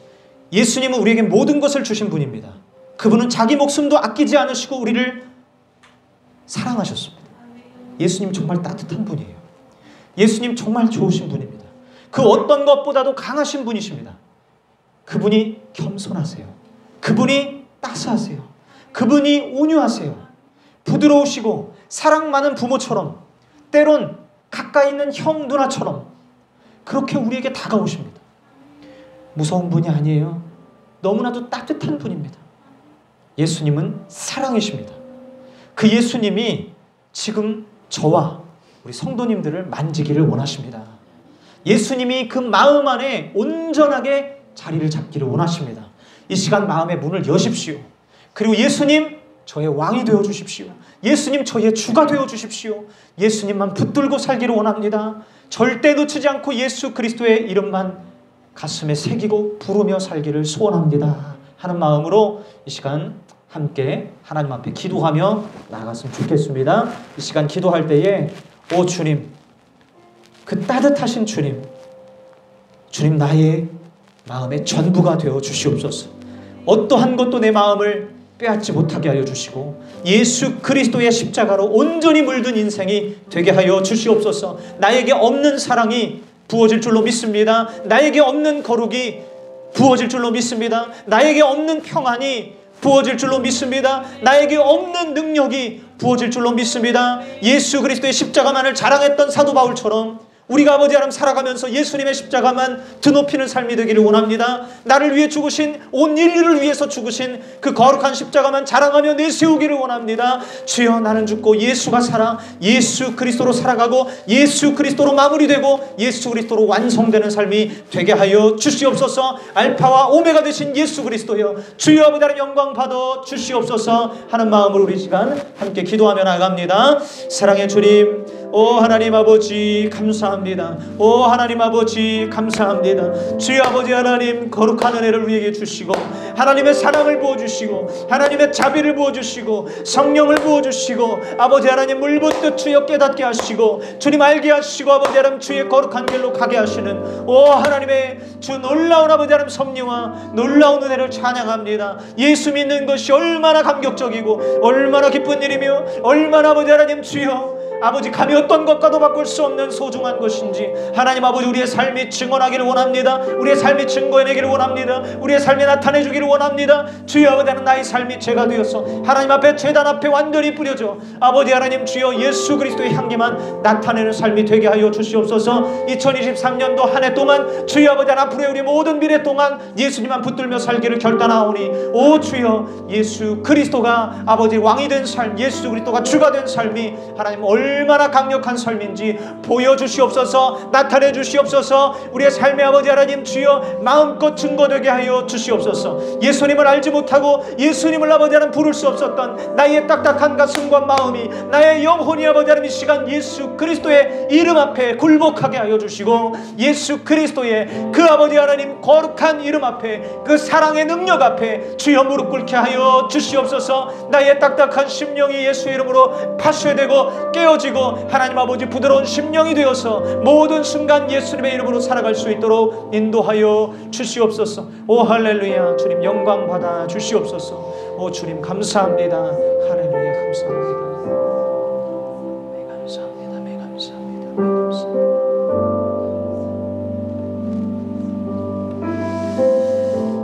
예수님은 우리에게 모든 것을 주신 분입니다. 그분은 자기 목숨도 아끼지 않으시고 우리를 사랑하셨습니다. 예수님 정말 따뜻한 분이에요. 예수님 정말 좋으신 분입니다. 그 어떤 것보다도 강하신 분이십니다. 그분이 겸손하세요. 그분이 따스하세요. 그분이 온유하세요. 부드러우시고 사랑 많은 부모처럼, 때론 가까이 있는 형 누나처럼 그렇게 우리에게 다가오십니다. 무서운 분이 아니에요. 너무나도 따뜻한 분입니다. 예수님은 사랑이십니다. 그 예수님이 지금 저와 우리 성도님들을 만지기를 원하십니다. 예수님이 그 마음 안에 온전하게 자리를 잡기를 원하십니다. 이 시간 마음의 문을 여십시오. 그리고 예수님, 저의 왕이 되어 주십시오. 예수님, 저의 주가 되어 주십시오. 예수님만 붙들고 살기를 원합니다. 절대 놓치지 않고 예수 그리스도의 이름만 가슴에 새기고 부르며 살기를 소원합니다 하는 마음으로 이 시간 함께 하나님 앞에 기도하며 나아갔으면 좋겠습니다. 이 시간 기도할 때에 오 주님, 그 따뜻하신 주님, 주님 나의 마음의 전부가 되어 주시옵소서. 어떠한 것도 내 마음을 빼앗지 못하게 하여 주시고 예수 그리스도의 십자가로 온전히 물든 인생이 되게 하여 주시옵소서. 나에게 없는 사랑이 부어질 줄로 믿습니다. 나에게 없는 거룩이 부어질 줄로 믿습니다. 나에게 없는 평안이 부어질 줄로 믿습니다. 나에게 없는 능력이 부어질 줄로 믿습니다. 예수 그리스도의 십자가만을 자랑했던 사도 바울처럼 우리가 아버지 하나님 살아가면서 예수님의 십자가만 드높이는 삶이 되기를 원합니다. 나를 위해 죽으신, 온 인류를 위해서 죽으신 그 거룩한 십자가만 자랑하며 내세우기를 원합니다. 주여, 나는 죽고 예수가 살아 예수 그리스도로 살아가고 예수 그리스도로 마무리되고 예수 그리스도로 완성되는 삶이 되게 하여 주시옵소서. 알파와 오메가 되신 예수 그리스도여, 주여 아버지 하나님 영광 받아 주시옵소서 하는 마음으로 우리 시간 함께 기도하며 나갑니다. 사랑의 주님, 오 하나님 아버지 감사합니다. 오 하나님 아버지 감사합니다. 주여 아버지 하나님, 거룩한 은혜를 우리에게 주시고 하나님의 사랑을 부어주시고 하나님의 자비를 부어주시고 성령을 부어주시고 아버지 하나님 물붓듯 주여 깨닫게 하시고 주님 알게 하시고 아버지 하나님 주의 거룩한 길로 가게 하시는 오 하나님의 주 놀라운 아버지 하나님 섭리와 놀라운 은혜를 찬양합니다. 예수 믿는 것이 얼마나 감격적이고 얼마나 기쁜 일이며 얼마나 아버지 하나님 주여 아버지 감히 어떤 것과도 바꿀 수 없는 소중한 것인지 하나님 아버지 우리의 삶이 증언하기를 원합니다. 우리의 삶이 증거해내기를 원합니다. 우리의 삶이 나타내주기를 원합니다. 주여 아버지 하나님, 나의 삶이 죄가 되어서 하나님 앞에 제단 앞에 완전히 뿌려져 아버지 하나님 주여 예수 그리스도의 향기만 나타내는 삶이 되게 하여 주시옵소서. 2023년도 한 해 동안 주여 아버지 하나님, 앞으로의 우리 모든 미래 동안 예수님만 붙들며 살기를 결단하오니 오 주여, 예수 그리스도가 아버지 왕이 된 삶, 예수 그리스도가 주가 된 삶이 하나님 얼마나 강력한 삶인지 보여주시옵소서. 나타내 주시옵소서. 우리의 삶의 아버지 하나님 주여 마음껏 증거되게 하여 주시옵소서. 예수님을 알지 못하고 예수님을 아버지 하나님 부를 수 없었던 나의 딱딱한 가슴과 마음이, 나의 영혼이 아버지 하나님 이 시간 예수 그리스도의 이름 앞에 굴복하게 하여 주시고 예수 그리스도의 그 아버지 하나님 거룩한 이름 앞에, 그 사랑의 능력 앞에 주여 무릎 꿇게 하여 주시옵소서. 나의 딱딱한 심령이 예수의 이름으로 파쇄되고 깨어져 부어지고 하나님 아버지 부드러운 심령이 되어서 모든 순간 예수님의 이름으로 살아갈 수 있도록 인도하여 주시옵소서. 오 할렐루야. 주님 영광 받아 주시옵소서. 오 주님 감사합니다. 할렐루야. 감사합니다. 네, 감사합니다. 네, 감사합니다. 네, 감사합니다.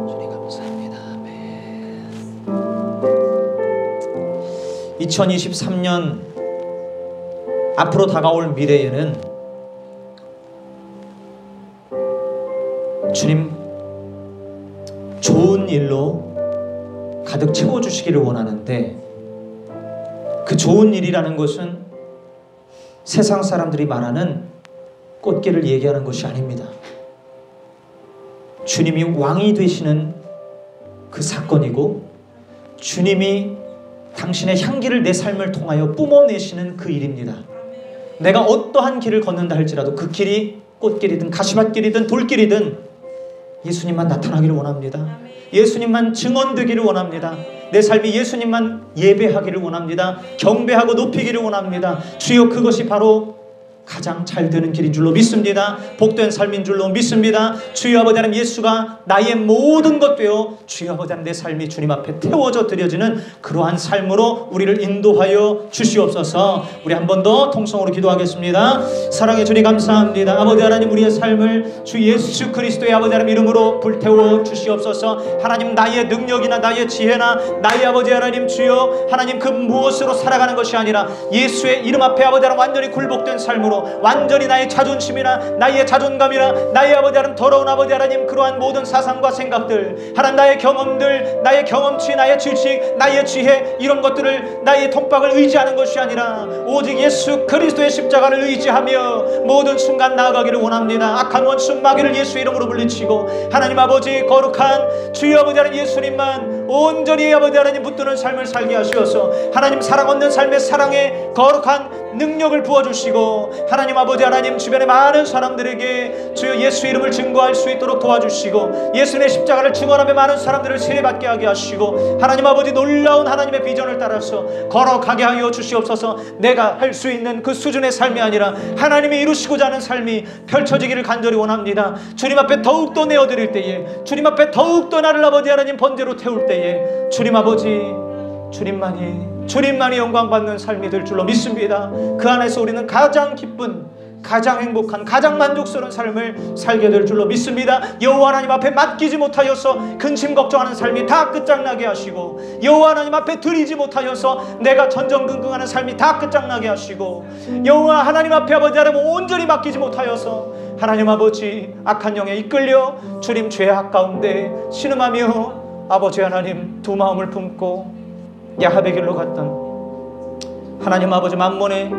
주님 감사합니다. 아멘. 2023년 앞으로 다가올 미래에는 주님 좋은 일로 가득 채워주시기를 원하는데, 그 좋은 일이라는 것은 세상 사람들이 말하는 꽃길을 얘기하는 것이 아닙니다. 주님이 왕이 되시는 그 사건이고, 주님이 당신의 향기를 내 삶을 통하여 뿜어내시는 그 일입니다. 내가 어떠한 길을 걷는다 할지라도 그 길이 꽃길이든 가시밭길이든 돌길이든 예수님만 나타나기를 원합니다. 예수님만 증언되기를 원합니다. 내 삶이 예수님만 예배하기를 원합니다. 경배하고 높이기를 원합니다. 주여, 그것이 바로 가장 잘 되는 길인 줄로 믿습니다. 복된 삶인 줄로 믿습니다. 주여 아버지 하나님, 예수가 나의 모든 것 되어 주여 아버지 하나님 내 삶이 주님 앞에 태워져 드려지는 그러한 삶으로 우리를 인도하여 주시옵소서. 우리 한 번 더 통성으로 기도하겠습니다. 사랑의 주님 감사합니다. 아버지 하나님, 우리의 삶을 주 예수 그리스도의 아버지 하나님 이름으로 불태워 주시옵소서. 하나님, 나의 능력이나 나의 지혜나 나의 아버지 하나님 주여 하나님 그 무엇으로 살아가는 것이 아니라 예수의 이름 앞에 아버지 하나님 완전히 굴복된 삶으로, 완전히 나의 자존심이나 나의 자존감이나 나의 아버지 하나님 더러운 아버지 하나님 그러한 모든 사상과 생각들, 하나님 나의 경험들, 나의 경험치, 나의 지식, 나의 지혜, 이런 것들을 나의 통박을 의지하는 것이 아니라 오직 예수 그리스도의 십자가를 의지하며 모든 순간 나아가기를 원합니다. 악한 원수 마귀를 예수 이름으로 물리치고 하나님 아버지 거룩한 주여 아버지 하나님 예수님만 온전히 아버지 하나님 붙드는 삶을 살게 하시어서 하나님 사랑 얻는 삶의 사랑의 거룩한 능력을 부어주시고 하나님 아버지 하나님 주변의 많은 사람들에게 주여 예수 이름을 증거할 수 있도록 도와주시고 예수님의 십자가를 증언하며 많은 사람들을 세례받게 하게 하시고 하나님 아버지 놀라운 하나님의 비전을 따라서 걸어가게 하여 주시옵소서. 내가 할 수 있는 그 수준의 삶이 아니라 하나님이 이루시고자 하는 삶이 펼쳐지기를 간절히 원합니다. 주님 앞에 더욱더 내어드릴 때에, 주님 앞에 더욱더 나를 아버지 하나님 번제로 태울 때에 주님 아버지 주님만이 영광 받는 삶이 될 줄로 믿습니다. 그 안에서 우리는 가장 기쁜, 가장 행복한, 가장 만족스러운 삶을 살게 될 줄로 믿습니다. 여호와 하나님 앞에 맡기지 못하여서 근심 걱정하는 삶이 다 끝장나게 하시고, 여호와 하나님 앞에 드리지 못하여서 내가 전전긍긍하는 삶이 다 끝장나게 하시고, 여호와 하나님 앞에 아버지 하나님 온전히 맡기지 못하여서 하나님 아버지 악한 영에 이끌려 주님 죄악 가운데 신음하며 아버지 하나님 두 마음을 품고 야합의 길로 갔던 하나님 아버지 만몬의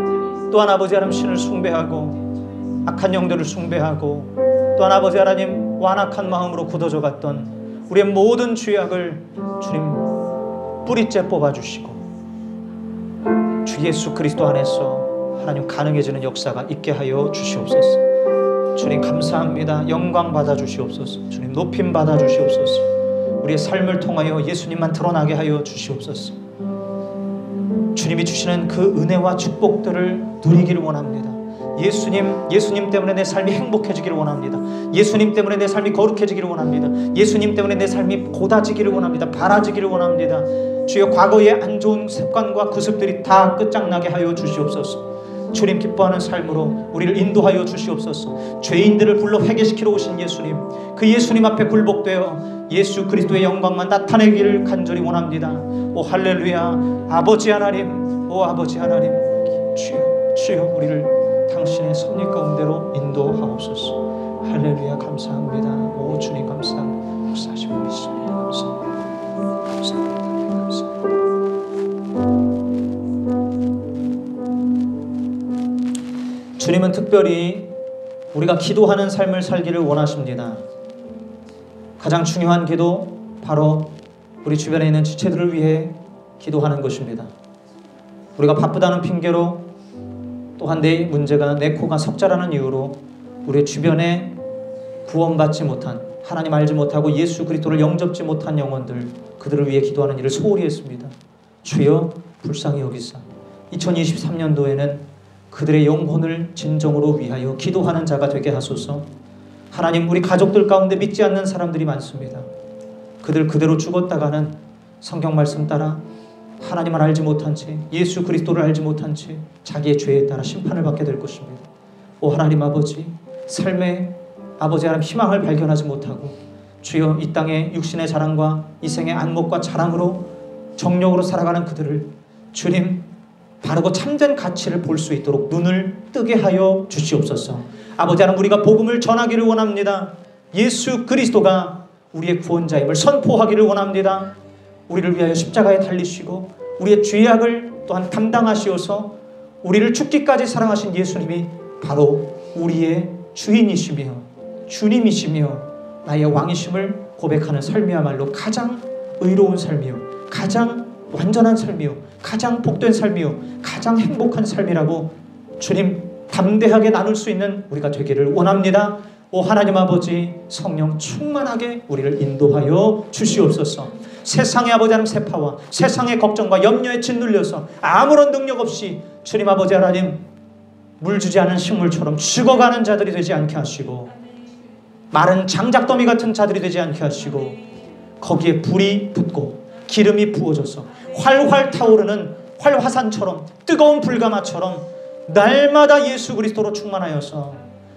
또한 아버지 하나님 신을 숭배하고 악한 영들을 숭배하고 또한 아버지 하나님 완악한 마음으로 굳어져 갔던 우리의 모든 죄악을 주님 뿌리째 뽑아주시고 주 예수 그리스도 안에서 하나님 가능해지는 역사가 있게 하여 주시옵소서. 주님 감사합니다. 영광 받아 주시옵소서. 주님 높임 받아 주시옵소서. 우리의 삶을 통하여 예수님만 드러나게 하여 주시옵소서. 주님이 주시는 그 은혜와 축복들을 누리기를 원합니다. 예수님 때문에 내 삶이 행복해지기를 원합니다. 예수님 때문에 내 삶이 거룩해지기를 원합니다. 예수님 때문에 내 삶이 고다지기를 원합니다. 바라지기를 원합니다. 주여 과거의 안 좋은 습관과 구습들이 다 끝장나게 하여 주시옵소서. 주님 기뻐하는 삶으로 우리를 인도하여 주시옵소서. 죄인들을 불러 회개시키러 오신 예수님, 그 예수님 앞에 굴복되어 예수 그리스도의 영광만 나타내기를 간절히 원합니다. 오 할렐루야. 아버지 하나님, 오 아버지 하나님, 주여 우리를 당신의 섭리 가운데로 인도하옵소서. 할렐루야. 감사합니다. 오 주님 감사합니다. 역사하심을 믿습니다. 감사합니다. 감사합니다. 감사합니다. 주님은 특별히 우리가 기도하는 삶을 살기를 원하십니다. 가장 중요한 기도, 바로 우리 주변에 있는 지체들을 위해 기도하는 것입니다. 우리가 바쁘다는 핑계로, 또한 내 문제가, 내 코가 석자라는 이유로 우리의 주변에 구원받지 못한, 하나님 알지 못하고 예수 그리스도를 영접지 못한 영혼들, 그들을 위해 기도하는 일을 소홀히 했습니다. 주여 불쌍히 여기사 2023년도에는 그들의 영혼을 진정으로 위하여 기도하는 자가 되게 하소서. 하나님, 우리 가족들 가운데 믿지 않는 사람들이 많습니다. 그들 그대로 죽었다가는 성경 말씀 따라 하나님을 알지 못한 채, 예수 그리스도를 알지 못한 채 자기의 죄에 따라 심판을 받게 될 것입니다. 오 하나님 아버지, 삶의 아버지 하나님 희망을 발견하지 못하고 주여 이 땅의 육신의 자랑과 이생의 안목과 자랑으로 정욕으로 살아가는 그들을 주님 바르고 참된 가치를 볼 수 있도록 눈을 뜨게 하여 주시옵소서. 아버지 하나님, 우리가 복음을 전하기를 원합니다. 예수 그리스도가 우리의 구원자임을 선포하기를 원합니다. 우리를 위하여 십자가에 달리시고 우리의 죄악을 또한 담당하시어서 우리를 죽기까지 사랑하신 예수님이 바로 우리의 주인이시며 주님이시며 나의 왕이심을 고백하는 삶이야말로 가장 의로운 삶이요, 가장 완전한 삶이요, 가장 복된 삶이요, 가장 행복한 삶이라고 주님 담대하게 나눌 수 있는 우리가 되기를 원합니다. 오 하나님 아버지, 성령 충만하게 우리를 인도하여 주시옵소서. 세상의 아버지 하나님 세파와 세상의 걱정과 염려에 짓눌려서 아무런 능력 없이 주님 아버지 하나님 물 주지 않은 식물처럼 죽어가는 자들이 되지 않게 하시고, 마른 장작더미 같은 자들이 되지 않게 하시고, 거기에 불이 붙고 기름이 부어져서 활활 타오르는 활화산처럼 뜨거운 불가마처럼 날마다 예수 그리스도로 충만하여서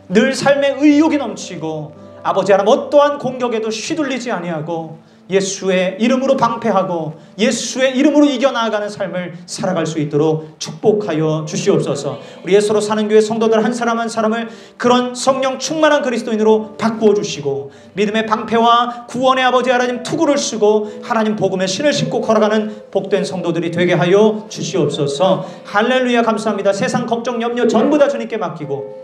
늘 삶의 의욕이 넘치고 아버지 하나님 어떠한 공격에도 휘둘리지 아니하고 예수의 이름으로 방패하고 예수의 이름으로 이겨나가는 삶을 살아갈 수 있도록 축복하여 주시옵소서. 우리 예수로 사는 교회 성도들 한 사람 한 사람을 그런 성령 충만한 그리스도인으로 바꾸어 주시고 믿음의 방패와 구원의 아버지 하나님 투구를 쓰고 하나님 복음의 신을 신고 걸어가는 복된 성도들이 되게 하여 주시옵소서. 할렐루야. 감사합니다. 세상 걱정 염려 전부 다 주님께 맡기고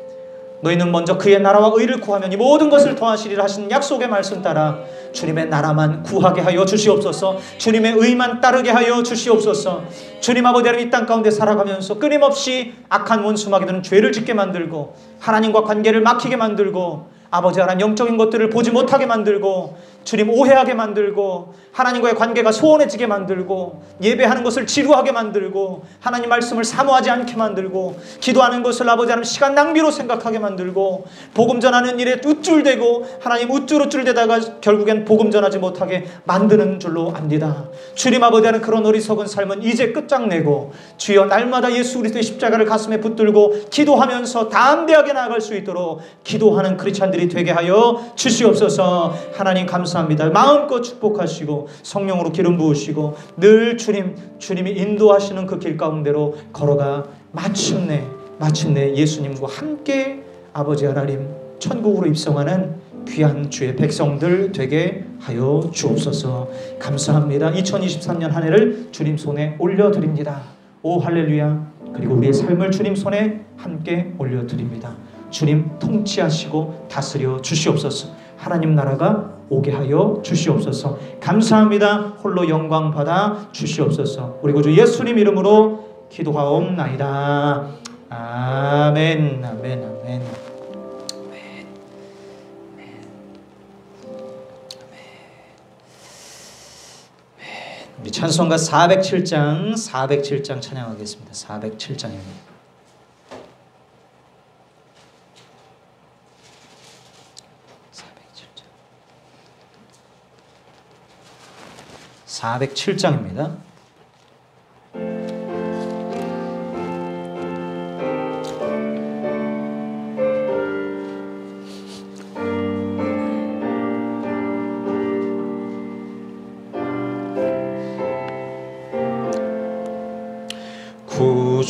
너희는 먼저 그의 나라와 의를 구하면 이 모든 것을 더하시리라 하신 약속의 말씀 따라 주님의 나라만 구하게 하여 주시옵소서. 주님의 의만 따르게 하여 주시옵소서. 주님 아버지 하나님, 이 땅 가운데 살아가면서 끊임없이 악한 원수마귀들은 죄를 짓게 만들고 하나님과 관계를 막히게 만들고 아버지 하나님 영적인 것들을 보지 못하게 만들고 주님 오해하게 만들고 하나님과의 관계가 소원해지게 만들고 예배하는 것을 지루하게 만들고 하나님 말씀을 사모하지 않게 만들고 기도하는 것을 아버지 하나님 시간 낭비로 생각하게 만들고 복음 전하는 일에 우쭐대고 하나님 우쭐대다가 결국엔 복음 전하지 못하게 만드는 줄로 압니다. 주님 아버지 하나님, 그런 어리석은 삶은 이제 끝장내고 주여 날마다 예수 그리스도의 십자가를 가슴에 붙들고 기도하면서 담대하게 나아갈 수 있도록 기도하는 크리스찬들이 되게 하여 주시옵소서. 하나님 감사합니다. 마음껏 축복하시고 성령으로 기름 부으시고 늘 주님이 인도하시는 그 길 가운데로 걸어가 마침내 예수님과 함께 아버지 하나님 천국으로 입성하는 귀한 주의 백성들 되게 하여 주옵소서. 감사합니다. 2023년 한 해를 주님 손에 올려드립니다. 오 할렐루야. 그리고 우리의 삶을 주님 손에 함께 올려드립니다. 주님 통치하시고 다스려 주시옵소서. 하나님 나라가 오게 하여 주시옵소서. 감사합니다. 홀로 영광 받아 주시옵소서. 우리 구주 예수님 이름으로 기도하옵나이다. 아멘. 아멘. 아멘. 우리 찬송가 407장 찬양하겠습니다. 407장입니다. 407장입니다.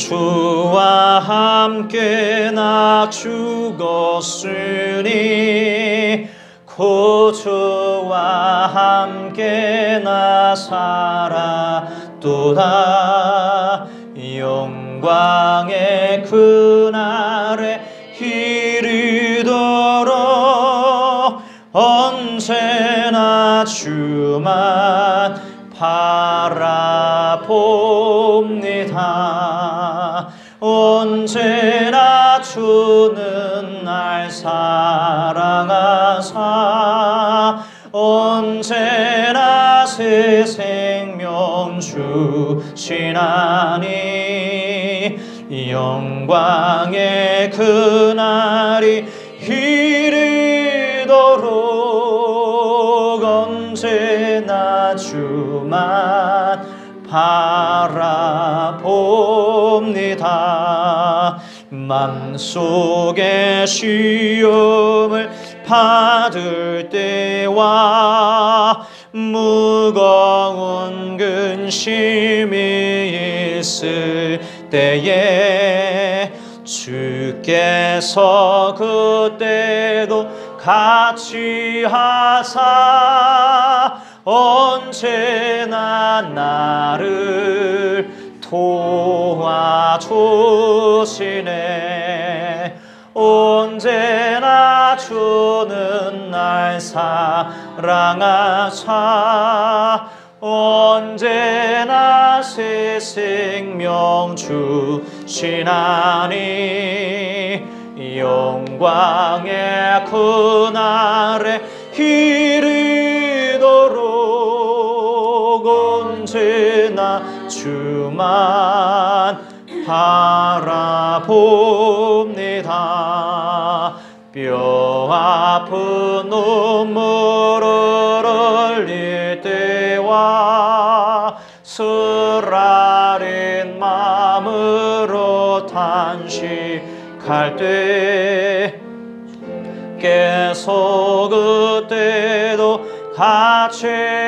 구주와 함께 나 죽었으니 구주와 함께 나 살았도다. 영광의 그날에 이르도록 언제나 주만 바라봅니다. 언제나 주는 날 사랑하사 언제나 새 생명 주시나니 영광의 그날이 이르도록 언제나 주만 바라봅니다. 맘속에 시험을 받을 때와 무거운 근심이 있을 때에 주께서 그때도 같이 하사 언제나 나를 도와주시네. 언제나 주는 날 사랑하사 언제나 새 생명 주시나니 영광의 그날에 이르도록 언제나 주만 바라봅니다. 뼈 아픈 눈물을 흘릴 때와 쓰라린 마음으로 탄식할 때 계속 그때도 같이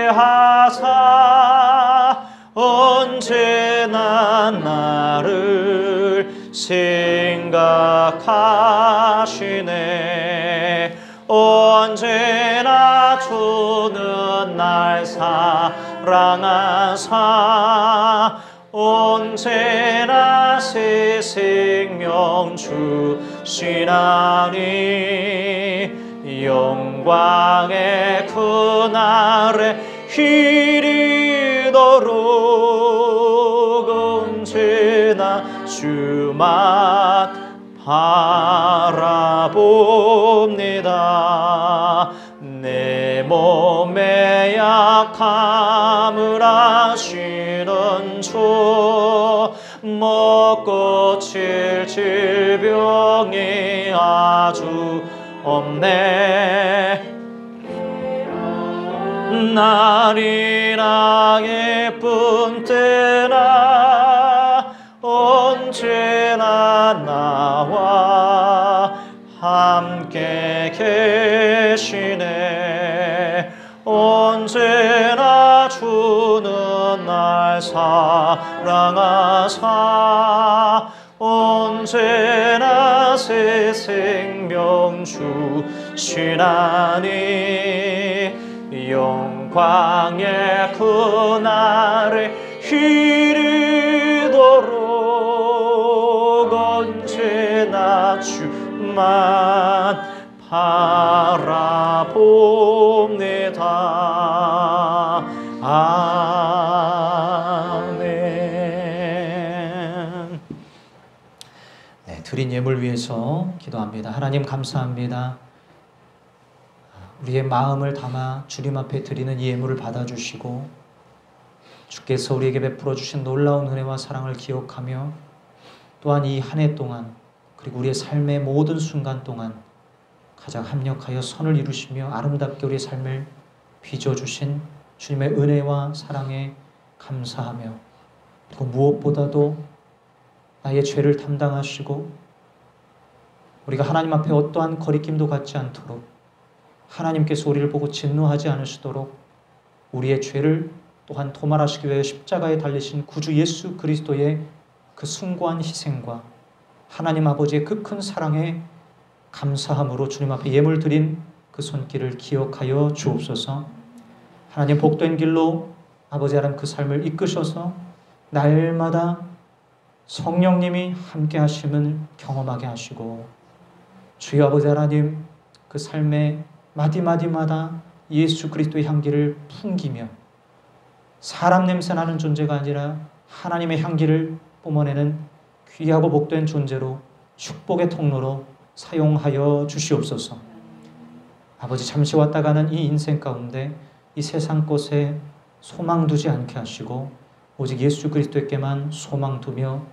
하사 언제나 나를 생각하시네. 언제나 주는 날 사랑하사 언제나 새 생명 주시나니 영광의 그날에 이르도록 언제나 주만 바라봅니다. 내 몸의 약함을 아시는 주 먹고 칠 질병이 아주 없네. 날이나 예쁜 때나 언제나 나와 함께 계시네. 언제나 주는 날 사랑하사 언제나 새 생명 주시나니 영광의 그날에 이르도록 언제나 주만 바라봅니다. 아멘. 네, 드린 예물 위해서 기도합니다. 하나님 감사합니다. 우리의 마음을 담아 주님 앞에 드리는 이 예물을 받아주시고 주께서 우리에게 베풀어 주신 놀라운 은혜와 사랑을 기억하며 또한 이 한 해 동안 그리고 우리의 삶의 모든 순간 동안 가장 합력하여 선을 이루시며 아름답게 우리의 삶을 빚어주신 주님의 은혜와 사랑에 감사하며 또 무엇보다도 나의 죄를 담당하시고 우리가 하나님 앞에 어떠한 거리낌도 갖지 않도록 하나님께서 우리를 보고 진노하지 않으시도록 우리의 죄를 또한 도말하시기 위해 십자가에 달리신 구주 예수 그리스도의 그 숭고한 희생과 하나님 아버지의 그 큰 사랑에 감사함으로 주님 앞에 예물 드린 그 손길을 기억하여 주옵소서. 하나님 복된 길로 아버지 하나님 그 삶을 이끄셔서 날마다 성령님이 함께 하심을 경험하게 하시고 주여 아버지 하나님 그 삶의 마디마디마다 예수 그리스도의 향기를 풍기며 사람 냄새 나는 존재가 아니라 하나님의 향기를 뿜어내는 귀하고 복된 존재로 축복의 통로로 사용하여 주시옵소서. 아버지 잠시 왔다 가는 이 인생 가운데 이 세상 것에 소망 두지 않게 하시고 오직 예수 그리스도에게만 소망 두며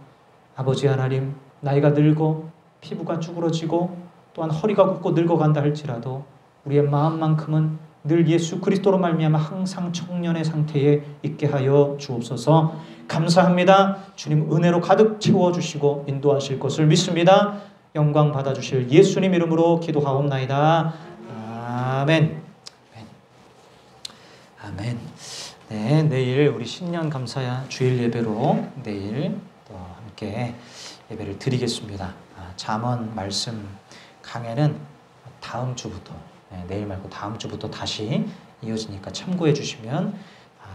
아버지 하나님, 나이가 늙고 피부가 쭈그러지고 또한 허리가 굽고 늙어간다 할지라도 우리의 마음만큼은 늘 예수 그리스도로 말미암아 항상 청년의 상태에 있게 하여 주옵소서. 감사합니다. 주님 은혜로 가득 채워주시고 인도하실 것을 믿습니다. 영광 받아주실 예수님 이름으로 기도하옵나이다. 아멘. 아멘. 네, 내일 우리 신년 감사 주일 예배로 내일 또 함께 예배를 드리겠습니다. 잠언 말씀 강해는 다음 주부터, 내일 말고 다음 주부터 다시 이어지니까 참고해 주시면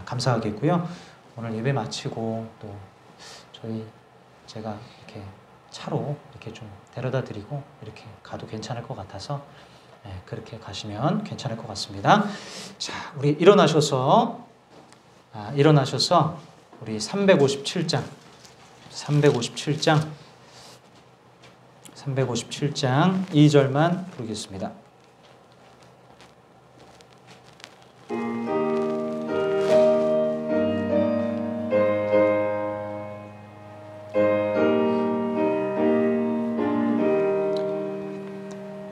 감사하겠고요. 오늘 예배 마치고 또 제가 이렇게 차로 이렇게 좀 데려다 드리고 이렇게 가도 괜찮을 것 같아서 그렇게 가시면 괜찮을 것 같습니다. 자, 우리 일어나셔서 우리 357장 2절만 부르겠습니다.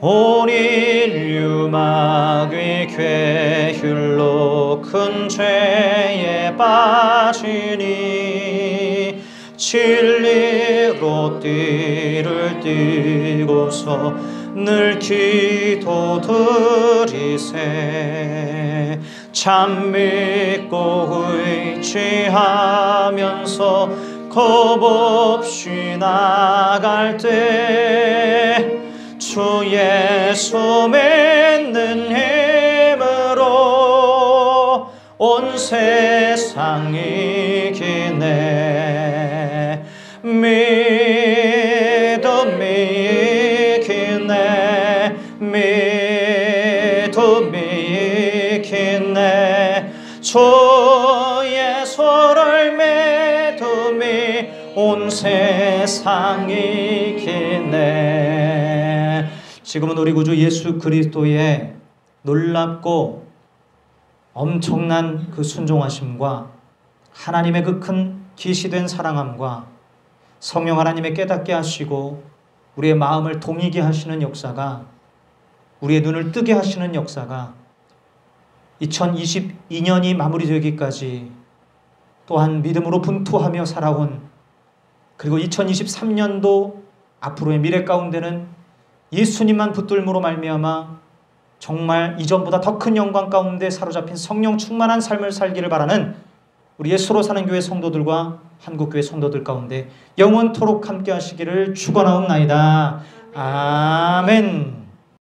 온 인류 마귀 괴휼로 큰 죄에 빠지니 진리로 띠를 띠고서 늘 기도드리세. 참 믿고 의지하면서 겁없이 나갈 때 주 예수 믿는 힘으로 온 세상 이기네. 믿음이 이기네. 믿음이 이기네. 주 예수를 믿음이 온 세상 이기네. 지금은 우리 구주 예수 그리스도의 놀랍고 엄청난 그 순종하심과 하나님의 그 큰 기시된 사랑함과 성령 하나님의 깨닫게 하시고 우리의 마음을 동이게 하시는 역사가, 우리의 눈을 뜨게 하시는 역사가 2022년이 마무리되기까지 또한 믿음으로 분투하며 살아온, 그리고 2023년도 앞으로의 미래 가운데는 예수님만 붙들므로 말미암아 정말 이전보다 더 큰 영광 가운데 사로잡힌 성령 충만한 삶을 살기를 바라는 우리 예수로 사는 교회 성도들과 한국교회 성도들 가운데 영원토록 함께 하시기를 축원하옵나이다. 아멘.